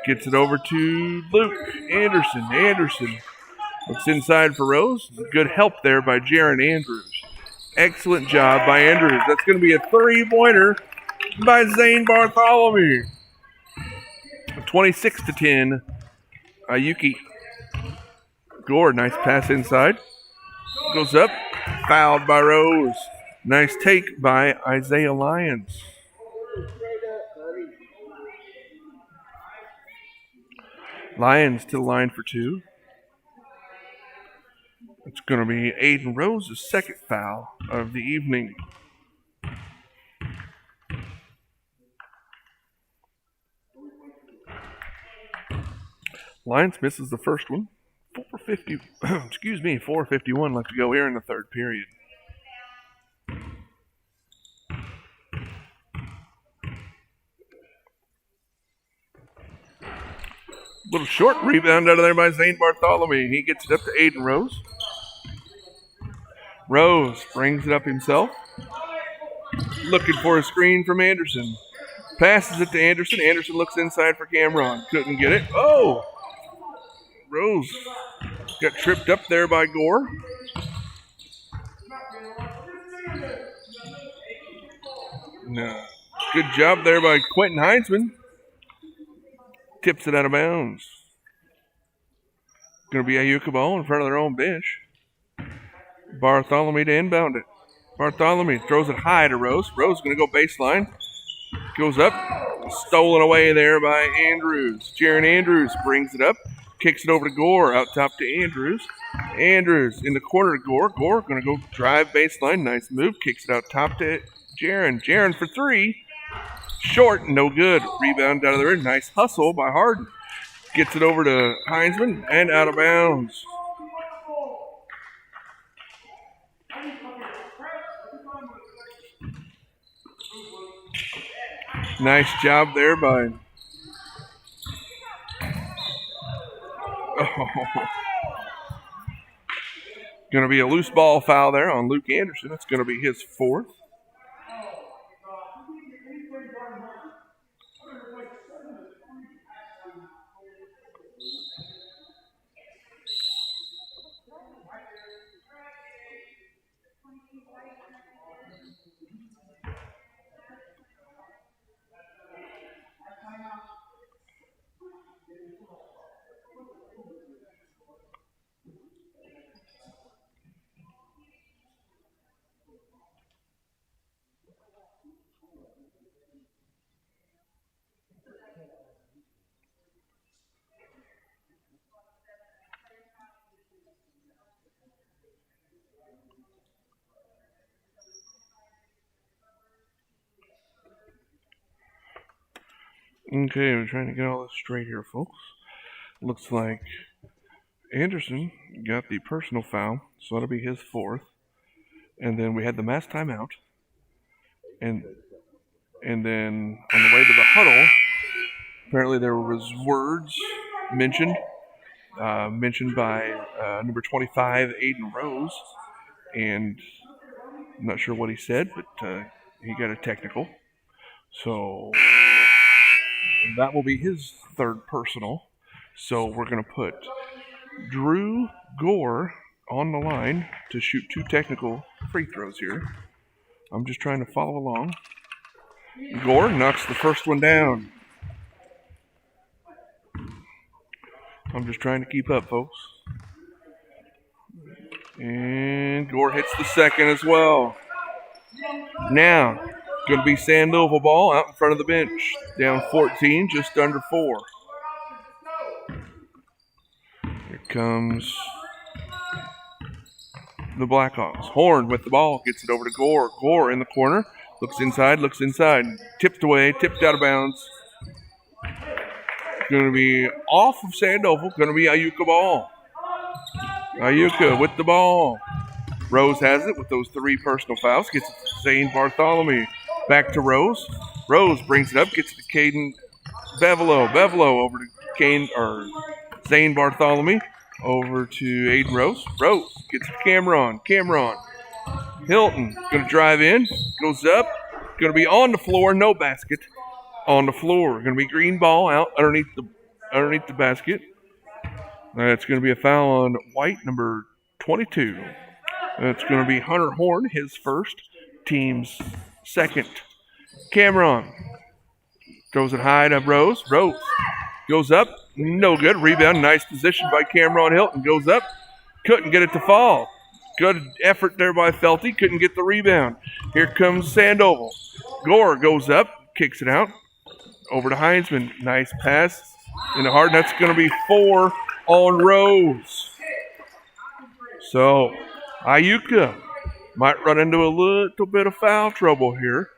gets it over to Luke Anderson. Anderson looks inside for Rose. Good help there by Jaron Andrews. Excellent job by Andrews. That's going to be a three-pointer by Zane Bartholomew. 26-10. Iuka. Gore, nice pass inside. Goes up. Fouled by Rose. Nice take by Isaiah Lyons. Lyons to the line for two. It's going to be Aiden Rose's second foul of the evening. Lyons misses the first one. 4:51 left to go here in the third period. Little short rebound out of there by Zane Bartholomew. He gets it up to Aiden Rose. Rose brings it up himself. Looking for a screen from Anderson. Passes it to Anderson. Anderson looks inside for Cameron. Couldn't get it. Oh! Rose got tripped up there by Gore. No. Good job there by Quentin Heinzman. Tips it out of bounds. Going to be a Iuka ball in front of their own bench. Bartholomew to inbound it. Bartholomew throws it high to Rose. Rose going to go baseline. Goes up. Stolen away there by Andrews. Jaron Andrews brings it up. Kicks it over to Gore. Out top to Andrews. Andrews in the corner to Gore. Gore going to go drive baseline. Nice move. Kicks it out top to Jaron. Jaron for three. Short. No good. Rebound out of there. Nice hustle by Harden. Gets it over to Heinzman and out of bounds. Nice job there by... Going to be a loose ball foul there on Luke Anderson. That's going to be his fourth. Okay, we're trying to get all this straight here, folks. Looks like Anderson got the personal foul, so that'll be his fourth. And then we had the mass timeout. And then on the way to the huddle, apparently there was words mentioned by number 25, Aiden Rose, and I'm not sure what he said, but he got a technical. So that will be his third personal. So we're going to put Drew Gore on the line to shoot 2 technical free throws here. I'm just trying to follow along. Gore knocks the first one down. I'm just trying to keep up, folks. And Gore hits the second as well. Now, going to be Sandoval ball out in front of the bench. Down 14, just under 4. Here comes the Blackhawks. Horn with the ball, gets it over to Gore. Gore in the corner, looks inside, tipped away, tipped out of bounds. Going to be off of Sandoval, going to be Iuka ball. Iuka with the ball. Rose has it with those 3 personal fouls, gets it to Zane Bartholomew. Back to Rose. Rose brings it up, gets it to Caden Bevelo. Bevelo over to Zane Bartholomew. Over to Aiden Rose. Rose gets to Cameron. Hilton going to drive in. Goes up. Going to be on the floor. No basket. On the floor. Going to be green ball out underneath the basket. That's going to be a foul on White, number 22. That's going to be Hunter Horn, his first. Team's second. Cameron throws it high to Rose. Rose goes up. No good. Rebound. Nice position by Cameron Hilton. Goes up. Couldn't get it to fall. Good effort there by Felty. Couldn't get the rebound. Here comes Sandoval. Gore goes up. Kicks it out. Over to Heinzman. Nice pass. In the heart. That's going to be 4 on Rose. So, Iuka might run into a little bit of foul trouble here.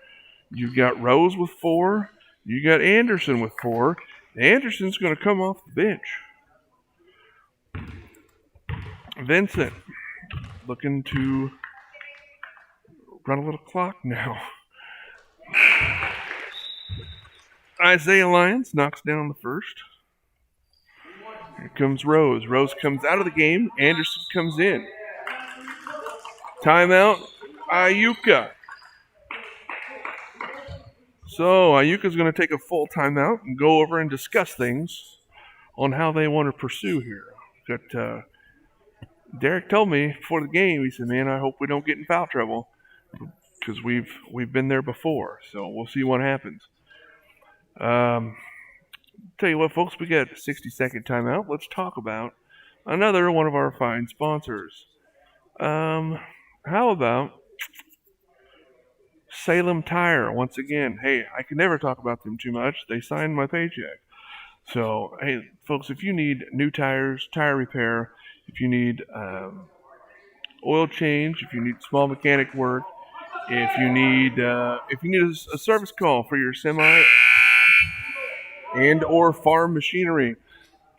You got Rose with 4. You got Anderson with 4. Anderson's going to come off the bench. Vincent looking to run a little clock now. Isaiah Lyons knocks down the first. Here comes Rose. Rose comes out of the game. Anderson comes in. Timeout, Iuka. So Iuka's going to take a full timeout and go over and discuss things on how they want to pursue here. But Derek told me before the game, he said, "Man, I hope we don't get in foul trouble because we've been there before. So we'll see what happens." Tell you what, folks, we got a 60-second timeout. Let's talk about another one of our fine sponsors. How about Salem Tire, once again? Hey, I can never talk about them too much. They signed my paycheck. So, hey, folks, if you need new tires, tire repair, if you need oil change, if you need small mechanic work, if you need a service call for your semi and or farm machinery,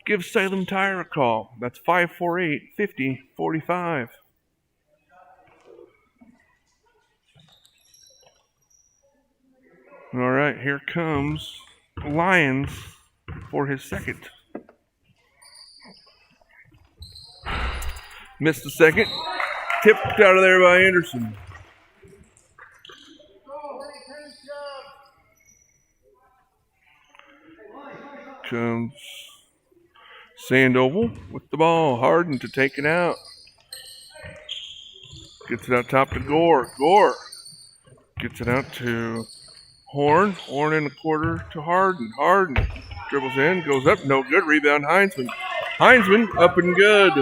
give Salem Tire a call. That's 548-5045. All right, here comes Lyons for his second. Missed the second. Tipped out of there by Anderson. Comes Sandoval with the ball. Harden to take it out. Gets it out top to Gore. Gore gets it out to Horn. Horn in the quarter to Harden. Harden dribbles in, goes up, no good. Rebound Heinzman. Heinzman up and good.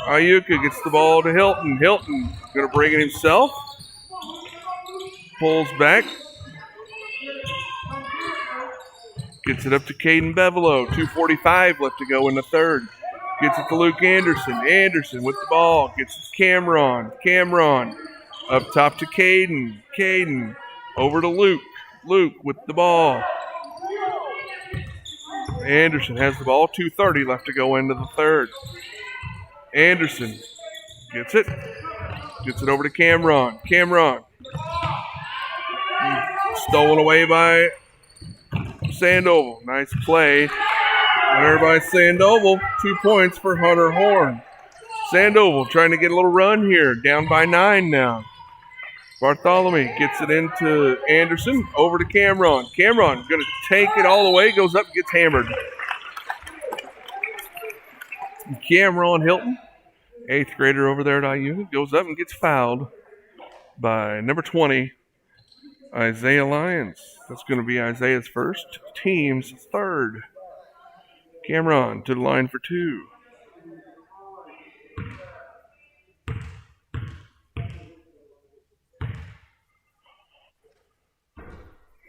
Iuka gets the ball to Hilton. Hilton going to bring it himself. Pulls back. Gets it up to Caden Bevelo. 2:45 left to go in the third. Gets it to Luke Anderson. Anderson with the ball. Gets it to Cameron. Cameron up top to Caden. Caden over to Luke. Luke with the ball. Anderson has the ball. 2:30 left to go into the third. Anderson gets it. Gets it over to Cameron. Cameron Stolen away by Sandoval. Nice play there by Sandoval. 2 points for Hunter Horn. Sandoval trying to get a little run here. Down by 9 now. Bartholomew gets it into Anderson. Over to Cameron. Cameron going to take it all the way. Goes up and gets hammered. Cameron Hilton, 8th grader over there at IU, goes up and gets fouled by number 20, Isaiah Lyons. That's going to be Isaiah's first, team's third. Cameron to the line for 2.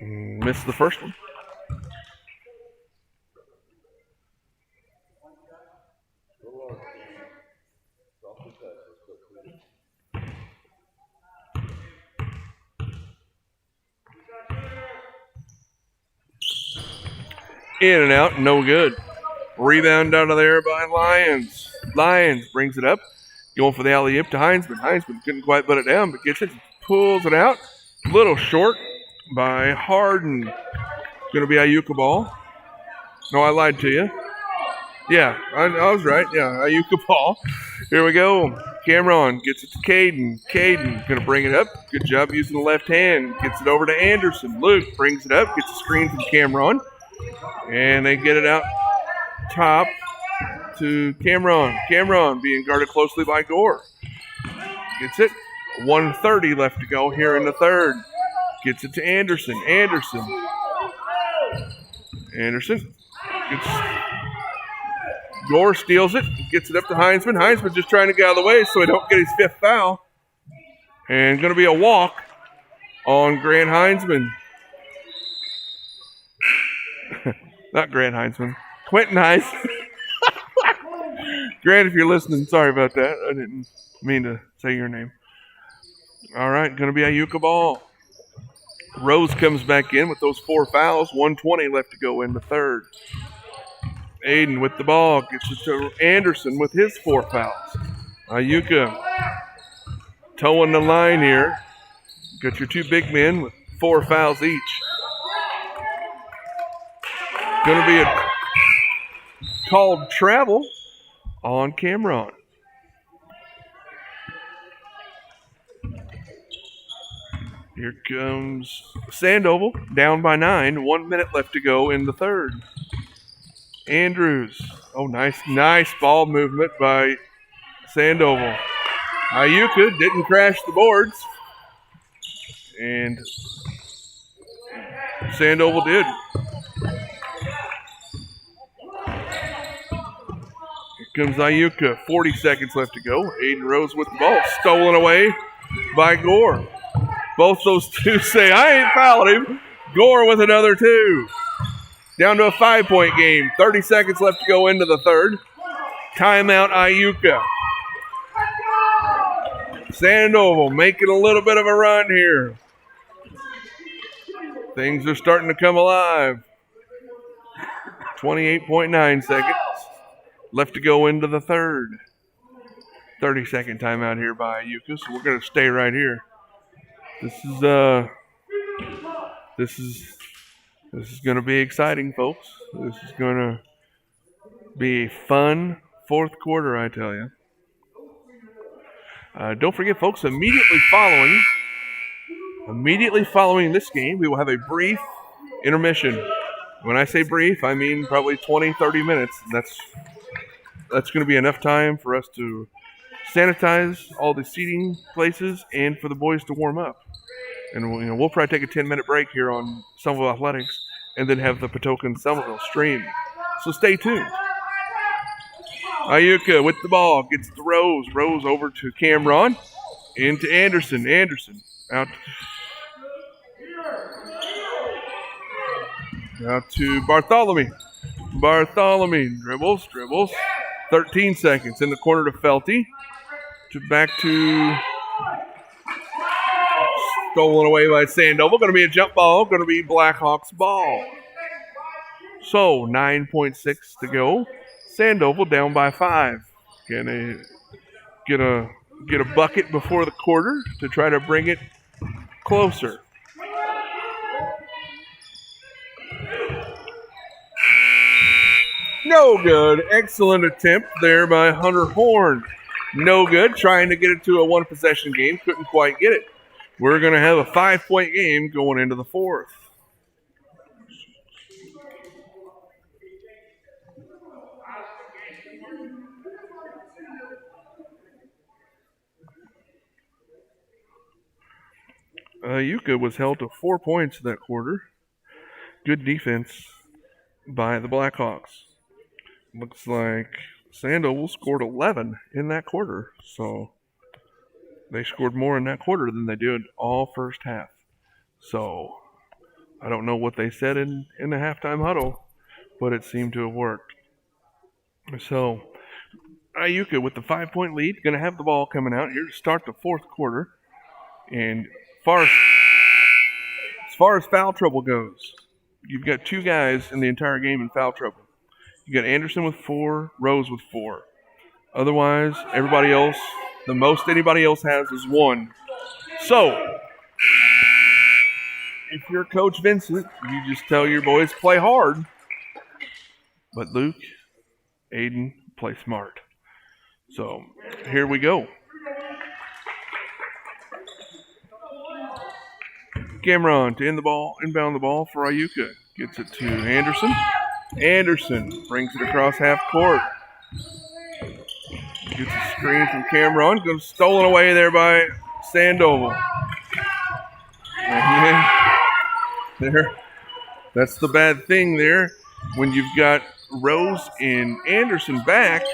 Missed the first one. In and out, no good. Rebound out of there by Lyons. Lyons brings it up. Going for the alley-oop to Heinzman. Heinzman couldn't quite put it down, but gets it, pulls it out. Little short by Harden. Going to be Iuka ball. No, I lied to you. Yeah, I was right. Yeah, Iuka ball. Here we go. Cameron gets it to Caden. Caden going to bring it up. Good job using the left hand. Gets it over to Anderson. Luke brings it up. Gets a screen from Cameron. And they get it out top to Cameron. Cameron being guarded closely by Gore. Gets it. 1:30 left to go here in the third. Gets it to Anderson. Anderson. Gets, Gore steals it. Gets it up to Heinzman. Heinzman just trying to get out of the way so he don't get his 5th foul. And going to be a walk on Grant Heinzman. Not Grant Heinzman. Quentin Heinzman. Grant, if you're listening, sorry about that. I didn't mean to say your name. All right, going to be Iuka ball. Rose comes back in with those 4 fouls. 1:20 left to go in the third. Aiden with the ball. Gets it to Anderson with his 4 fouls. Iuka towing the line here. Got your 2 big men with 4 fouls each. Going to be a called travel on Cameron. Here comes Sandoval, down by 9. 1 minute left to go in the third. Andrews. Oh, nice ball movement by Sandoval. Iuka didn't crash the boards. And Sandoval did. Here comes Iuka. 40 seconds left to go. Aiden Rose with the ball. Stolen away by Gore. Both those two say, I ain't fouled him. Gore with another 2. Down to a 5-point game. 30 seconds left to go into the third. Timeout, Iuka. Sandoval making a little bit of a run here. Things are starting to come alive. 28.9 seconds left to go into the third. 30-second timeout here by Iuka, so we're going to stay right here. This is going to be exciting, folks. This is going to be a fun 4th quarter, I tell you. Don't forget, folks, immediately following this game, we will have a brief intermission. When I say brief, I mean probably 20, 30 minutes. That's going to be enough time for us to sanitize all the seating places and for the boys to warm up. And we'll probably take a 10-minute break here on Sandoval Athletics and then have the Patoka Somerville stream. So stay tuned. Iuka with the ball gets the Rose. Rose over to Cameron. Into Anderson. Anderson out to Bartholomew. Bartholomew dribbles. 13 seconds in the corner to Felty. Back to stolen away by Sandoval. Going to be a jump ball. Going to be Blackhawks ball. So 9.6 to go. Sandoval down by 5. Gonna get a bucket before the quarter to try to bring it closer. No good. Excellent attempt there by Hunter Horn. No good. Trying to get it to a one-possession game. Couldn't quite get it. We're going to have a 5-point game going into the fourth. Iuka was held to 4 points that quarter. Good defense by the Blackhawks. Looks like Sandoval scored 11 in that quarter. So they scored more in that quarter than they did all first half. So I don't know what they said in the halftime huddle, but it seemed to have worked. So Iuka with the 5-point lead, going to have the ball coming out here to start the fourth quarter. And as far as foul trouble goes, you've got 2 guys in the entire game in foul trouble. You got Anderson with 4, Rose with 4. Otherwise, everybody else, the most anybody else has is 1. So, if you're Coach Vincent, you just tell your boys play hard. But Luke, Aiden, play smart. So, here we go. Cameron to inbound the ball for Iuka. Gets it to Anderson. Anderson brings it across half court. Gets a screen from Cameron. Goes stolen away there by Sandoval. And there, that's the bad thing there. When you've got Rose and Anderson back,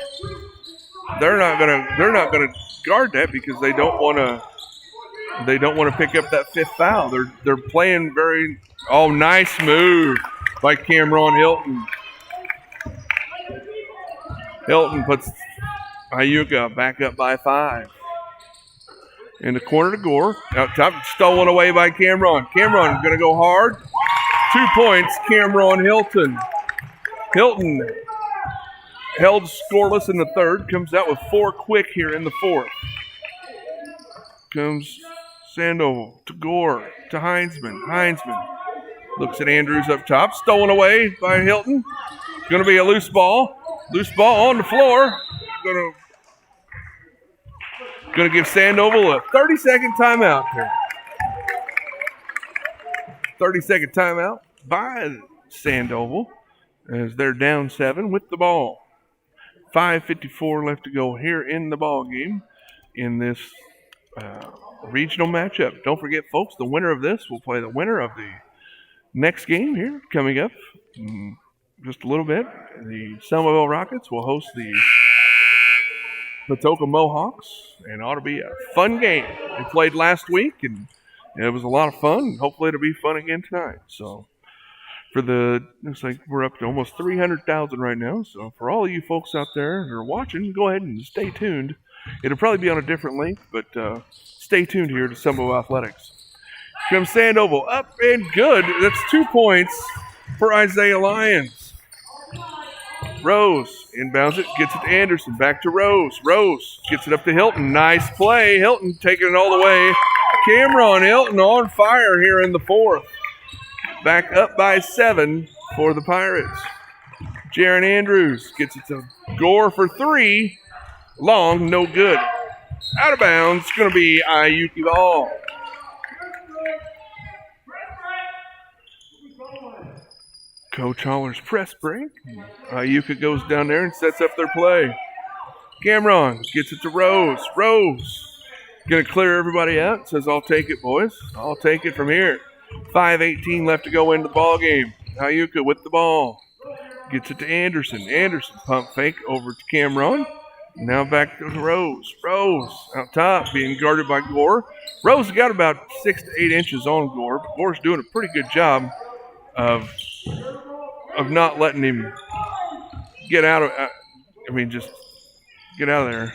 they're not gonna guard that because they don't want to pick up that 5th foul. They're playing very nice move by Cameron Hilton. Hilton puts Iuka back up by 5. In the corner to Gore. Out top, stolen away by Cameron. Cameron going to go hard. 2 points, Cameron Hilton. Hilton held scoreless in the third. Comes out with 4 quick here in the fourth. Comes Sandoval to Gore to Heinzman. Heinzman looks at Andrews up top. Stolen away by Hilton. Going to be a loose ball. Loose ball on the floor. Going to give Sandoval a 30-second timeout here. 30-second timeout by Sandoval as they're down 7 with the ball. 5:54 left to go here in the ball game in this regional matchup. Don't forget, folks, the winner of this will play the winner of the next game here coming up in just a little bit. The Sandoval Rockets will host the Patoka Mohawks, and it ought to be a fun game. We played last week, and it was a lot of fun. Hopefully it'll be fun again tonight. So looks like we're up to almost 300,000 right now. So for all of you folks out there who are watching, go ahead and stay tuned. It'll probably be on a different link, but stay tuned here to Sandoval Athletics. Comes Sandoval up and good. That's 2 points for Isaiah Lyons. Rose inbounds it, gets it to Anderson, back to Rose. Rose gets it up to Hilton. Nice play. Hilton taking it all the way. Cameron Hilton on fire here in the fourth. Back up by 7 for the Pirates. Jaron Andrews gets it to Gore for 3. Long, no good. Out of bounds. It's going to be Iuka ball. Coach Holler's press break. Iuka goes down there and sets up their play. Cameron gets it to Rose. Rose going to clear everybody out. Says, I'll take it, boys. I'll take it from here. 5:18 left to go into the ball game. Iuka with the ball. Gets it to Anderson. Anderson pump fake over to Cameron. Now back to Rose. Rose out top being guarded by Gore. Rose got about 6 to 8 inches on Gore, but Gore's doing a pretty good job of not letting him get out of just get out of there.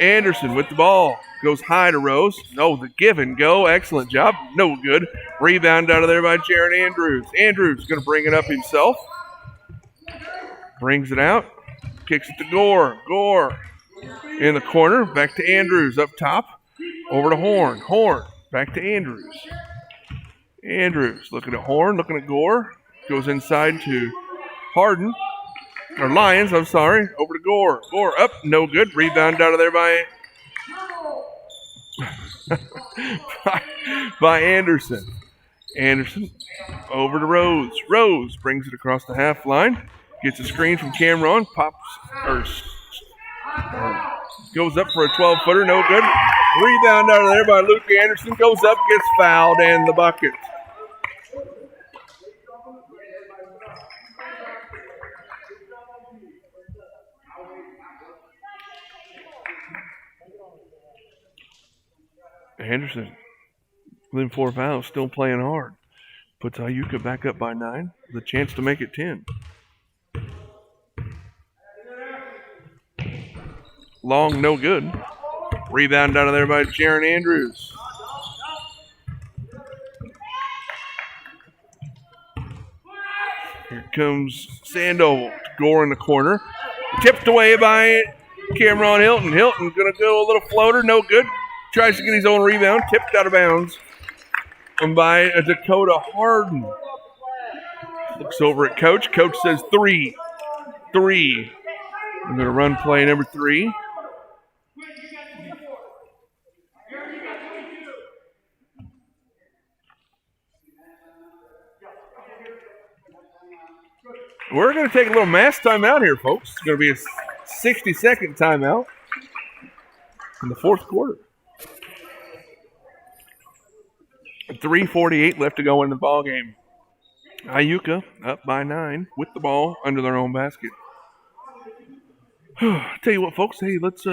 Anderson with the ball. Goes high to Rose. No, the give and go. Excellent job. No good. Rebound out of there by Jaron Andrews. Andrews going to bring it up himself. Brings it out. Kicks it to Gore. Gore in the corner. Back to Andrews up top. Over to Horn. Horn. Back to Andrews. Andrews looking at Horn. Looking at Gore. Goes inside to Harden. Or Lions, I'm sorry. Over to Gore. Gore up, no good. Rebound out of there by Anderson. Anderson over to Rose. Rose brings it across the half line. Gets a screen from Cameron. Goes up for a 12-footer. No good. Rebound out of there by Luke Anderson. Goes up, gets fouled, and the bucket. Anderson, within 4 fouls, still playing hard. Puts Iuka back up by 9 with a chance to make it 10. Long, no good. Rebound out of there by Jaron Andrews. Here comes Sandoval. Gore in the corner. Tipped away by Cameron Hilton. Hilton going to go a little floater. No good. Tries to get his own rebound. Tipped out of bounds by Dakota Harden. Looks over at Coach. Coach says 3. I'm going to run play number 3. We're going to take a little mass timeout here, folks. It's going to be a 60-second timeout in the 4th quarter. 3:48 left to go in the ball game. Iuka up by 9 with the ball under their own basket. Tell you what, folks. Hey, let's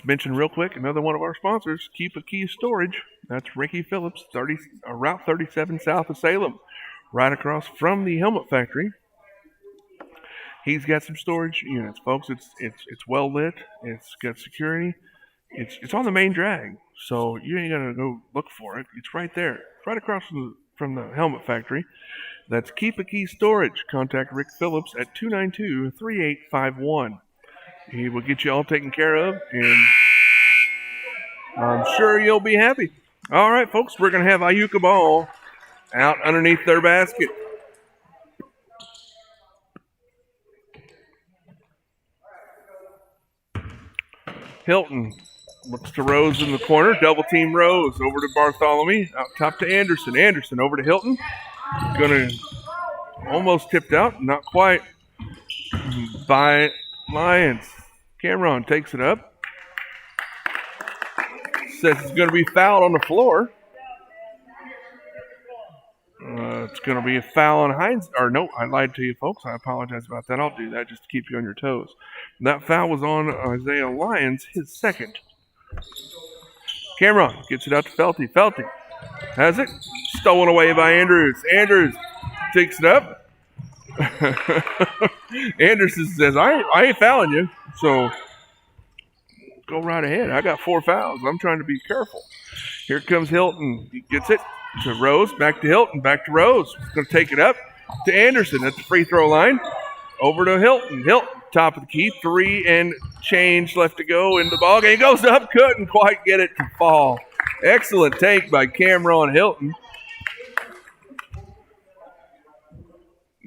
mention real quick another one of our sponsors, Keep a Key Storage. That's Ricky Phillips, Route 37 south of Salem, right across from the helmet factory. He's got some storage units, folks. It's well lit. It's got security. It's on the main drag, so you ain't gotta go look for it. It's right there, right across from the helmet factory. That's Keep a Key Storage. Contact Rick Phillips at 292-3851. He will get you all taken care of, and I'm sure you'll be happy. All right, folks, we're going to have Iuka ball out underneath their basket. Hilton looks to Rose in the corner. Double team Rose. Over to Bartholomew. Out top to Anderson. Anderson over to Hilton. Going to almost tipped out. Not quite. By Lions. Cameron takes it up. Says it's going to be fouled on the floor. It's going to be a foul on Hines. Or no, I lied to you, folks. I apologize about that. I'll do that just to keep you on your toes. That foul was on Isaiah Lyons, his second. Cameron gets it out to Felty. Felty has it. Stolen away by Andrews. Andrews takes it up. Anderson says, I ain't fouling you. So go right ahead. I got 4 fouls. I'm trying to be careful. Here comes Hilton. He gets it to Rose. Back to Hilton. Back to Rose. He's going to take it up to Anderson at the free throw line. Over to Hilton. Hilton, top of the key. 3 and change left to go in the ball game. Goes up. Couldn't quite get it to fall. Excellent take by Cameron Hilton.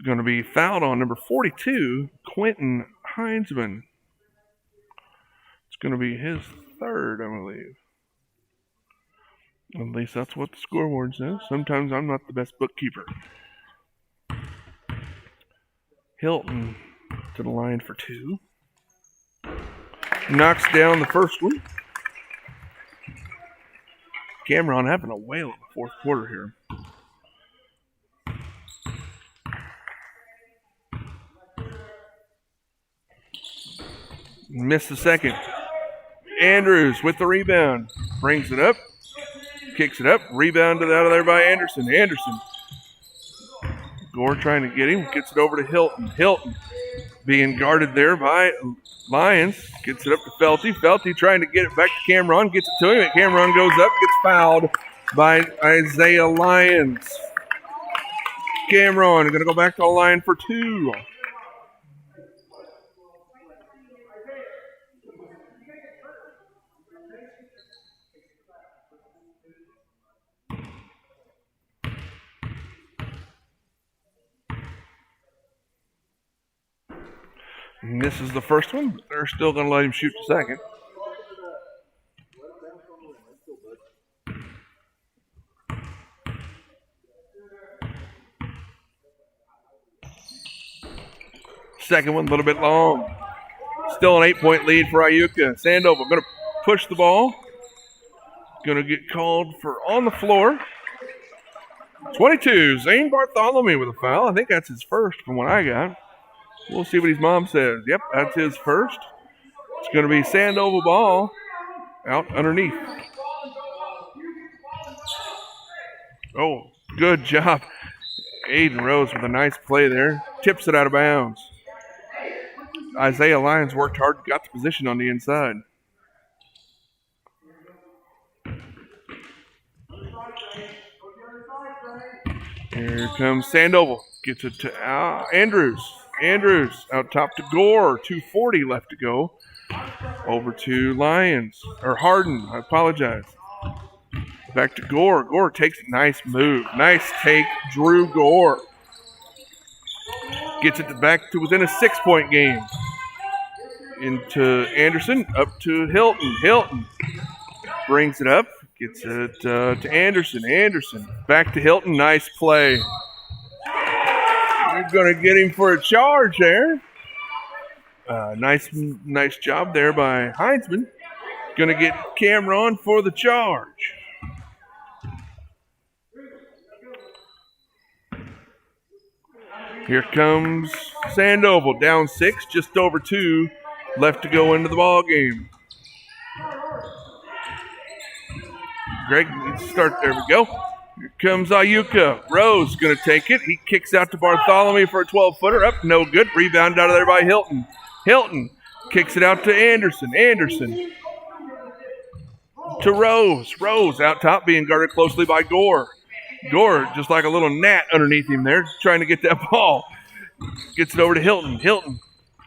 Going to be fouled on number 42, Quentin Heinzman. It's going to be his third, I believe. At least that's what the scoreboard says. Sometimes I'm not the best bookkeeper. Hilton to the line for 2. Knocks down the first one. Cameron having a whale in the 4th quarter here. Missed the second. Andrews with the rebound. Brings it up. Kicks it up. Rebounded out of there by Anderson. Anderson. Gore trying to get him. Gets it over to Hilton. Hilton being guarded there by Lyons. Gets it up to Felty. Felty trying to get it back to Cameron. Gets it to him. And Cameron goes up. Gets fouled by Isaiah Lyons. Cameron going to go back to the line for 2. Misses the first one, but they're still going to let him shoot the second. Second one a little bit long. Still an 8-point lead for Iuka. Sandoval going to push the ball. Going to get called for on the floor. 22, Zane Bartholomew with a foul. I think that's his first from what I got. We'll see what his mom says. Yep, that's his first. It's going to be Sandoval ball out underneath. Oh, good job. Aiden Rose with a nice play there. Tips it out of bounds. Isaiah Lyons worked hard, got the position on the inside. Here comes Sandoval. Gets it to Andrews. Andrews out top to Gore. 2:40 left to go. Over to Lyons. Or Harden. I apologize. Back to Gore. Gore takes a nice move. Nice take, Drew Gore. Gets it back to within a 6-point game. Into Anderson. Up to Hilton. Hilton brings it up. Gets it to Anderson. Anderson. Back to Hilton. Nice play. You're going to get him for a charge there. Nice job there by Heinzman. Going to get Cameron for the charge. Here comes Sandoval. Down 6. Just over 2 left to go into the ball game. Greg, start. There we go. Here comes Iuka. Rose going to take it. He kicks out to Bartholomew for a 12-footer. Up, no good. Rebound out of there by Hilton. Hilton kicks it out to Anderson. Anderson to Rose. Rose out top being guarded closely by Gore. Gore just like a little gnat underneath him there trying to get that ball. Gets it over to Hilton. Hilton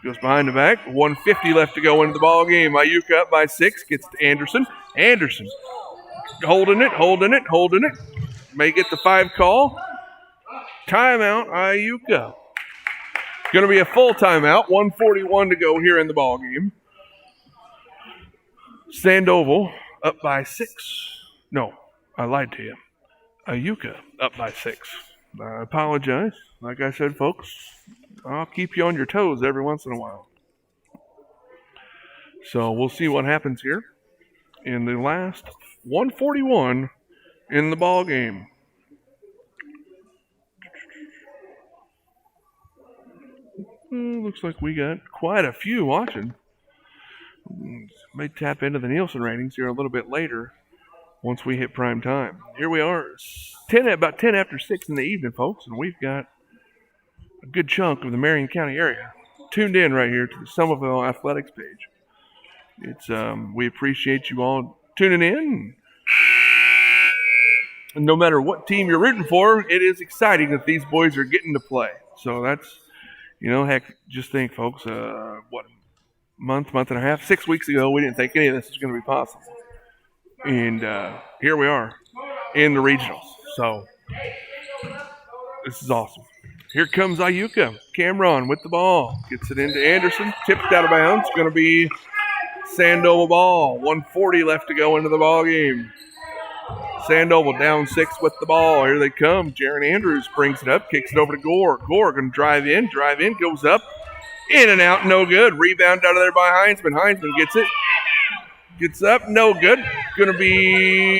goes behind the back. 1:50 left to go into the ball game. Iuka up by 6. Gets to Anderson. Anderson holding it. May get the 5 call. Timeout, Iuka. Going to be a full timeout. 1:41 to go here in the ball game. Sandoval up by 6. No, I lied to you. Iuka up by 6. I apologize. Like I said, folks, I'll keep you on your toes every once in a while. So we'll see what happens here in the last 1:41 in the ball game. Looks like we got quite a few watching. May tap into the Nielsen ratings here a little bit later once we hit prime time. Here we are, about 10 after 6 in the evening, folks, and we've got a good chunk of the Marion County area tuned in right here to the Somerville Athletics page. It's we appreciate you all tuning in. And no matter what team you're rooting for, it is exciting that these boys are getting to play. So that's, heck, just think, folks, month and a half, 6 weeks ago, we didn't think any of this was going to be possible. And here we are in the regionals. So this is awesome. Here comes Iuka. Cameron with the ball. Gets it into Anderson. Tipped out of bounds. Going to be Sandoval ball. 1:40 left to go into the ball game. Sandoval down 6 with the ball. Here they come. Jaron Andrews brings it up. Kicks it over to Gore. Gore going to drive in. Goes up. In and out. No good. Rebound out of there by Heinzman. Heinzman gets it. Gets up. No good. Going to be...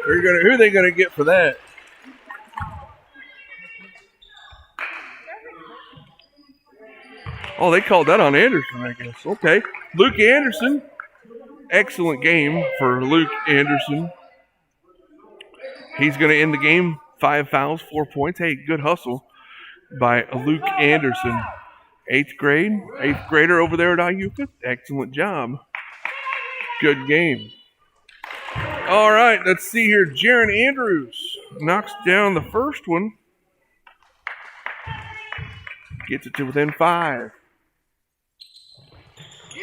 Who are they going to get for that? Oh, they called that on Anderson, I guess. Okay. Luke Anderson. Excellent game for Luke Anderson. He's going to end the game. 5 fouls, 4 points. Hey, good hustle by Luke Anderson. 8th grader over there at Iuka. Excellent job. Good game. All right, let's see here. Jaron Andrews knocks down the first one. Gets it to within 5.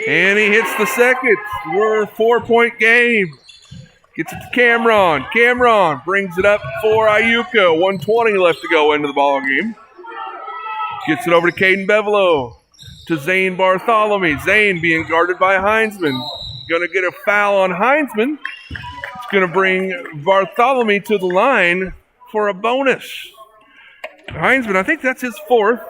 And he hits the second. We're a 4-point game. Gets it to Cameron. Cameron brings it up for Iuka. 1:20 left to go into the ball game. Gets it over to Caden Bevelo. To Zane Bartholomew. Zane being guarded by Heinzman. Going to get a foul on Heinzman. It's going to bring Bartholomew to the line for a bonus. Heinzman, I think that's his fourth.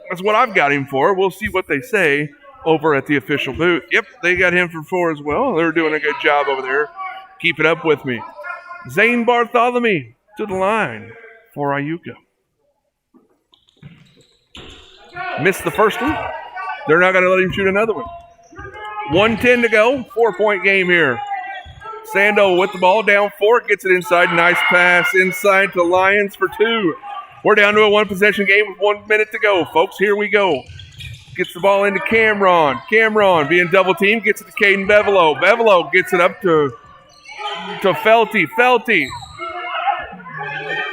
That's what I've got him for. We'll see what they say over at the official booth. Yep, they got him for 4 as well. They're doing a good job over there. Keep it up with me. Zane Bartholomew to the line for Iuka. Missed the first one. They're not going to let him shoot another one. 1:10 to go. 4-point game here. Sandoval with the ball down 4. Gets it inside. Nice pass inside to Lions for 2. We're down to a 1-possession game with 1 minute to go. Folks, here we go. Gets the ball into Cameron. Cameron being double teamed. Gets it to Caden Bevelo. Bevelo gets it up to Felty. Felty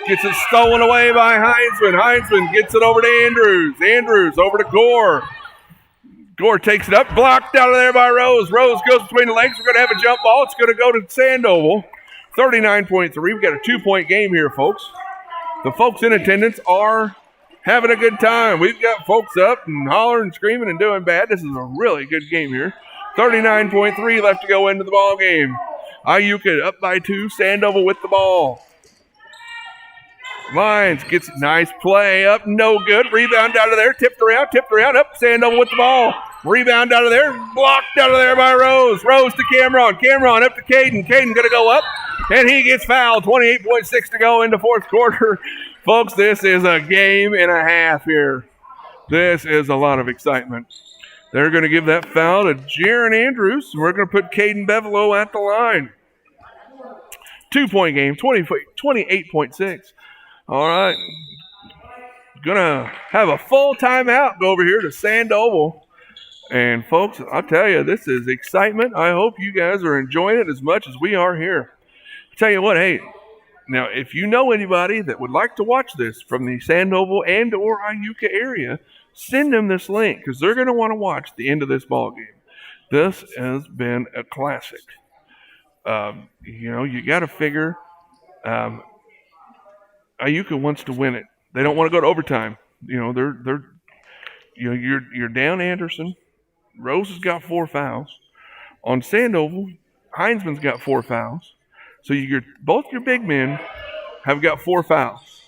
gets it stolen away by Heinzman. Heinzman gets it over to Andrews. Andrews over to Gore. Gore takes it up. Blocked out of there by Rose. Rose goes between the legs. We're going to have a jump ball. It's going to go to Sandoval. 39.3. We've got a 2-point game here, folks. The folks in attendance are having a good time. We've got folks up and hollering, screaming, and doing bad. This is a really good game here. 39.3 left to go into the ball game. Iuka up by 2. Sandoval with the ball. Lions gets nice play up, no good. Rebound out of there, tipped around, up. Sandoval with the ball. Rebound out of there, blocked out of there by Rose. Rose to Cameron. Cameron up to Caden. Caden going to go up, and he gets fouled. 28.6 to go into fourth quarter. Folks, this is a game and a half here. This is a lot of excitement. They're going to give that foul to Jaron Andrews, and we're going to put Caden Bevelo at the line. 2-point game, 28.6. All right. Going to have a full timeout. Go over here to Sandoval. And, folks, I'll tell you, this is excitement. I hope you guys are enjoying it as much as we are here. I'll tell you what, hey, now, if you know anybody that would like to watch this from the Sandoval and or Iuka area, send them this link because they're going to want to watch the end of this ball game. This has been a classic. You got to figure Iuka wants to win it. They don't want to go to overtime. They're you're down Anderson. Rose has got 4 fouls. On Sandoval, Heinzman's got 4 fouls. So both your big men have got 4 fouls.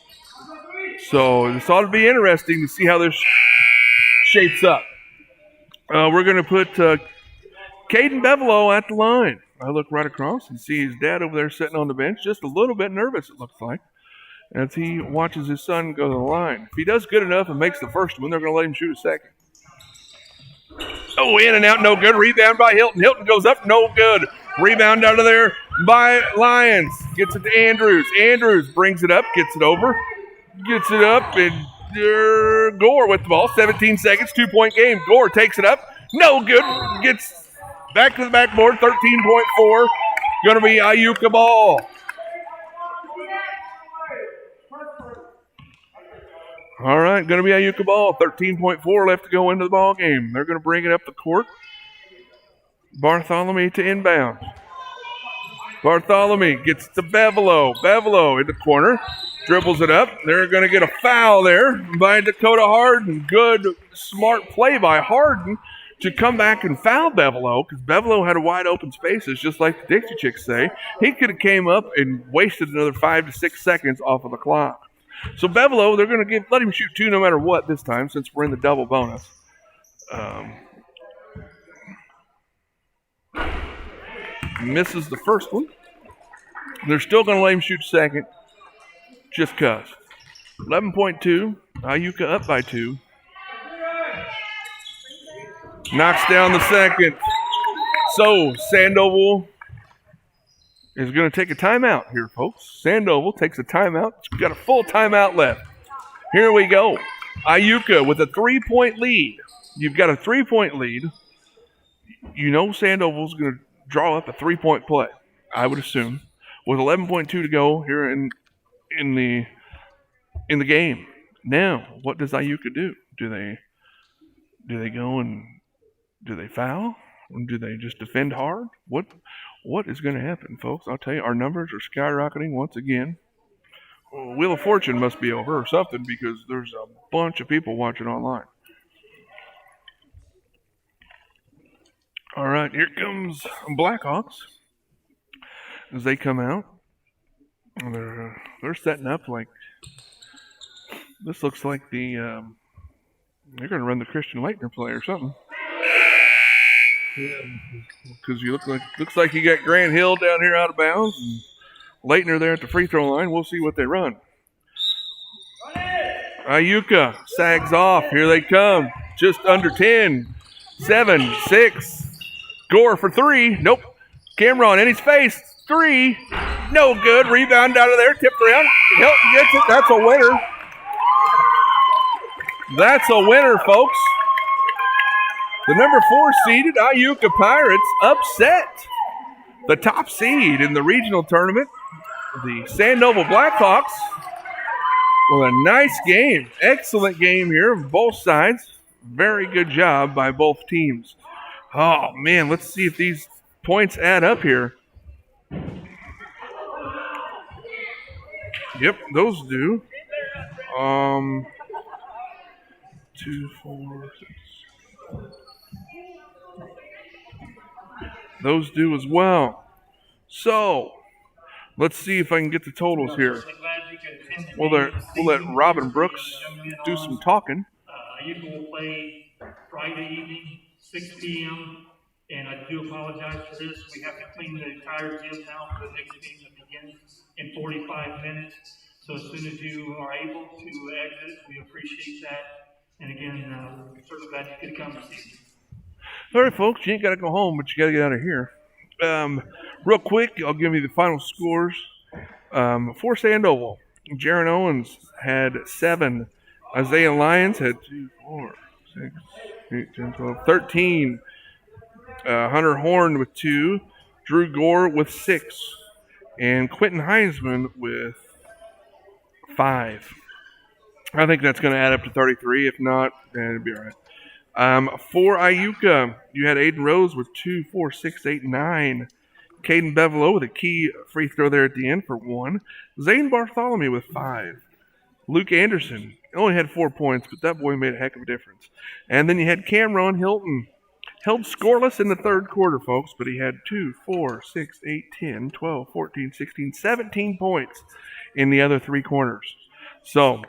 So this ought to be interesting to see how this shapes up. We're going to put Caden Bevelo at the line. I look right across and see his dad over there sitting on the bench, just a little bit nervous, it looks like, as he watches his son go to the line. If he does good enough and makes the first one, they're going to let him shoot a second. Oh, in and out, no good. Rebound by Hilton. Hilton goes up, no good. Rebound out of there by Lions. Gets it to Andrews. Andrews brings it up, gets it over. Gets it up, and Gore with the ball. 17 seconds, 2-point game. Gore takes it up. No good. Gets back to the backboard. 13.4. Going to be Iuka ball. All right, going to be Iuka ball. 13.4 left to go into the ball game. They're going to bring it up the court. Bartholomew to inbound. Bartholomew gets to Bevelo. Bevelo in the corner. Dribbles it up. They're going to get a foul there by Dakota Harden. Good, smart play by Harden to come back and foul Bevelo because Bevelo had a wide open spaces, just like the Dixie Chicks say. He could have came up and wasted another 5 to 6 seconds off of the clock. So Bevelo, they're going to let him shoot 2 no matter what this time since we're in the double bonus. Misses the first one. They're still going to let him shoot second just because. 11.2. Iuka up by 2. Knocks down the second. So Sandoval is going to take a timeout here, folks. Sandoval takes a timeout. It's got a full timeout left. Here we go. Iuka with a 3-point lead. You've got a 3-point lead. You know Sandoval's going to draw up a 3-point play, I would assume, with 11.2 to go here in the game. Now, what does Iuka do? Do they go and do they foul? Or do they just defend hard? What is going to happen, folks? I'll tell you, our numbers are skyrocketing once again. Wheel of Fortune must be over or something because there's a bunch of people watching online. All right, here comes Blackhawks as they come out. They're setting up like this. Looks like they're going to run the Christian Leitner play or something. Because you looks like you got Grant Hill down here out of bounds and Leitner there at the free throw line. We'll see what they run. Iuka sags off. Here they come. Just under 10. 7, 6. Gore for 3. Nope. Cameron in his face. 3. No good. Rebound out of there. Tipped around. Hilton gets it. That's a winner. That's a winner, folks. The number 4 seeded Iuka Pirates upset the top seed in the regional tournament, the Sandoval Blackhawks. Well, a nice game. Excellent game here on both sides. Very good job by both teams. Oh, man, let's see if these points add up here. Yep, those do. 2, 4, 6. Those do as well. So, let's see if I can get the totals here. We'll let Robin Brooks do some talking. Iuka will play Friday evening, 6 p.m. And I do apologize for this. We have to clean the entire gym now for the next game that begins in 45 minutes. So as soon as you are able to exit, we appreciate that. And again, we're certainly glad you could come this evening. All right, folks, you ain't got to go home, but you got to get out of here. Real quick, I'll give you the final scores. For Sandoval, Jaron Owens had 7. Isaiah Lyons had 2, 4, 6, 8, 10, 12, 13. Hunter Horn with 2. Drew Gore with 6. And Quentin Heisman with 5. I think that's going to add up to 33. If not, then it'll be all right. For Iuka, you had Aiden Rose with 2, 4, 6, 8, 9. Caden Bevelow with a key free throw there at the end for 1. Zane Bartholomew with 5. Luke Anderson only had 4 points, but that boy made a heck of a difference. And then you had Cameron Hilton. Held scoreless in the third quarter, folks, but he had 2, 4, 6, 8, 10, 12, 14, 16, 17 points in the other 3 corners. So,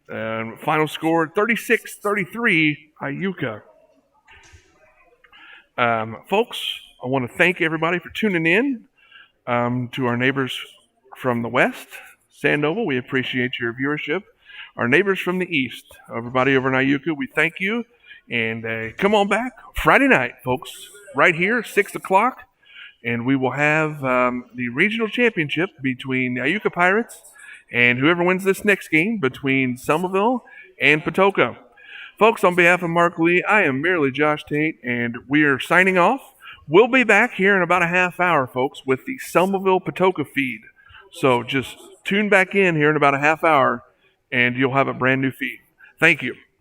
final score, 36-33, Iuka. Folks, I want to thank everybody for tuning in to our neighbors from the west, Sandoval. We appreciate your viewership. Our neighbors from the east, everybody over in Iuka, we thank you. And come on back Friday night, folks, right here, 6 o'clock. And we will have the regional championship between the Iuka Pirates and whoever wins this next game between Somerville and Patoka. Folks, on behalf of Mark Lee, I am merely Josh Tate, and we are signing off. We'll be back here in about a half hour, folks, with the Somerville Patoka feed. So just tune back in here in about a half hour, and you'll have a brand new feed. Thank you.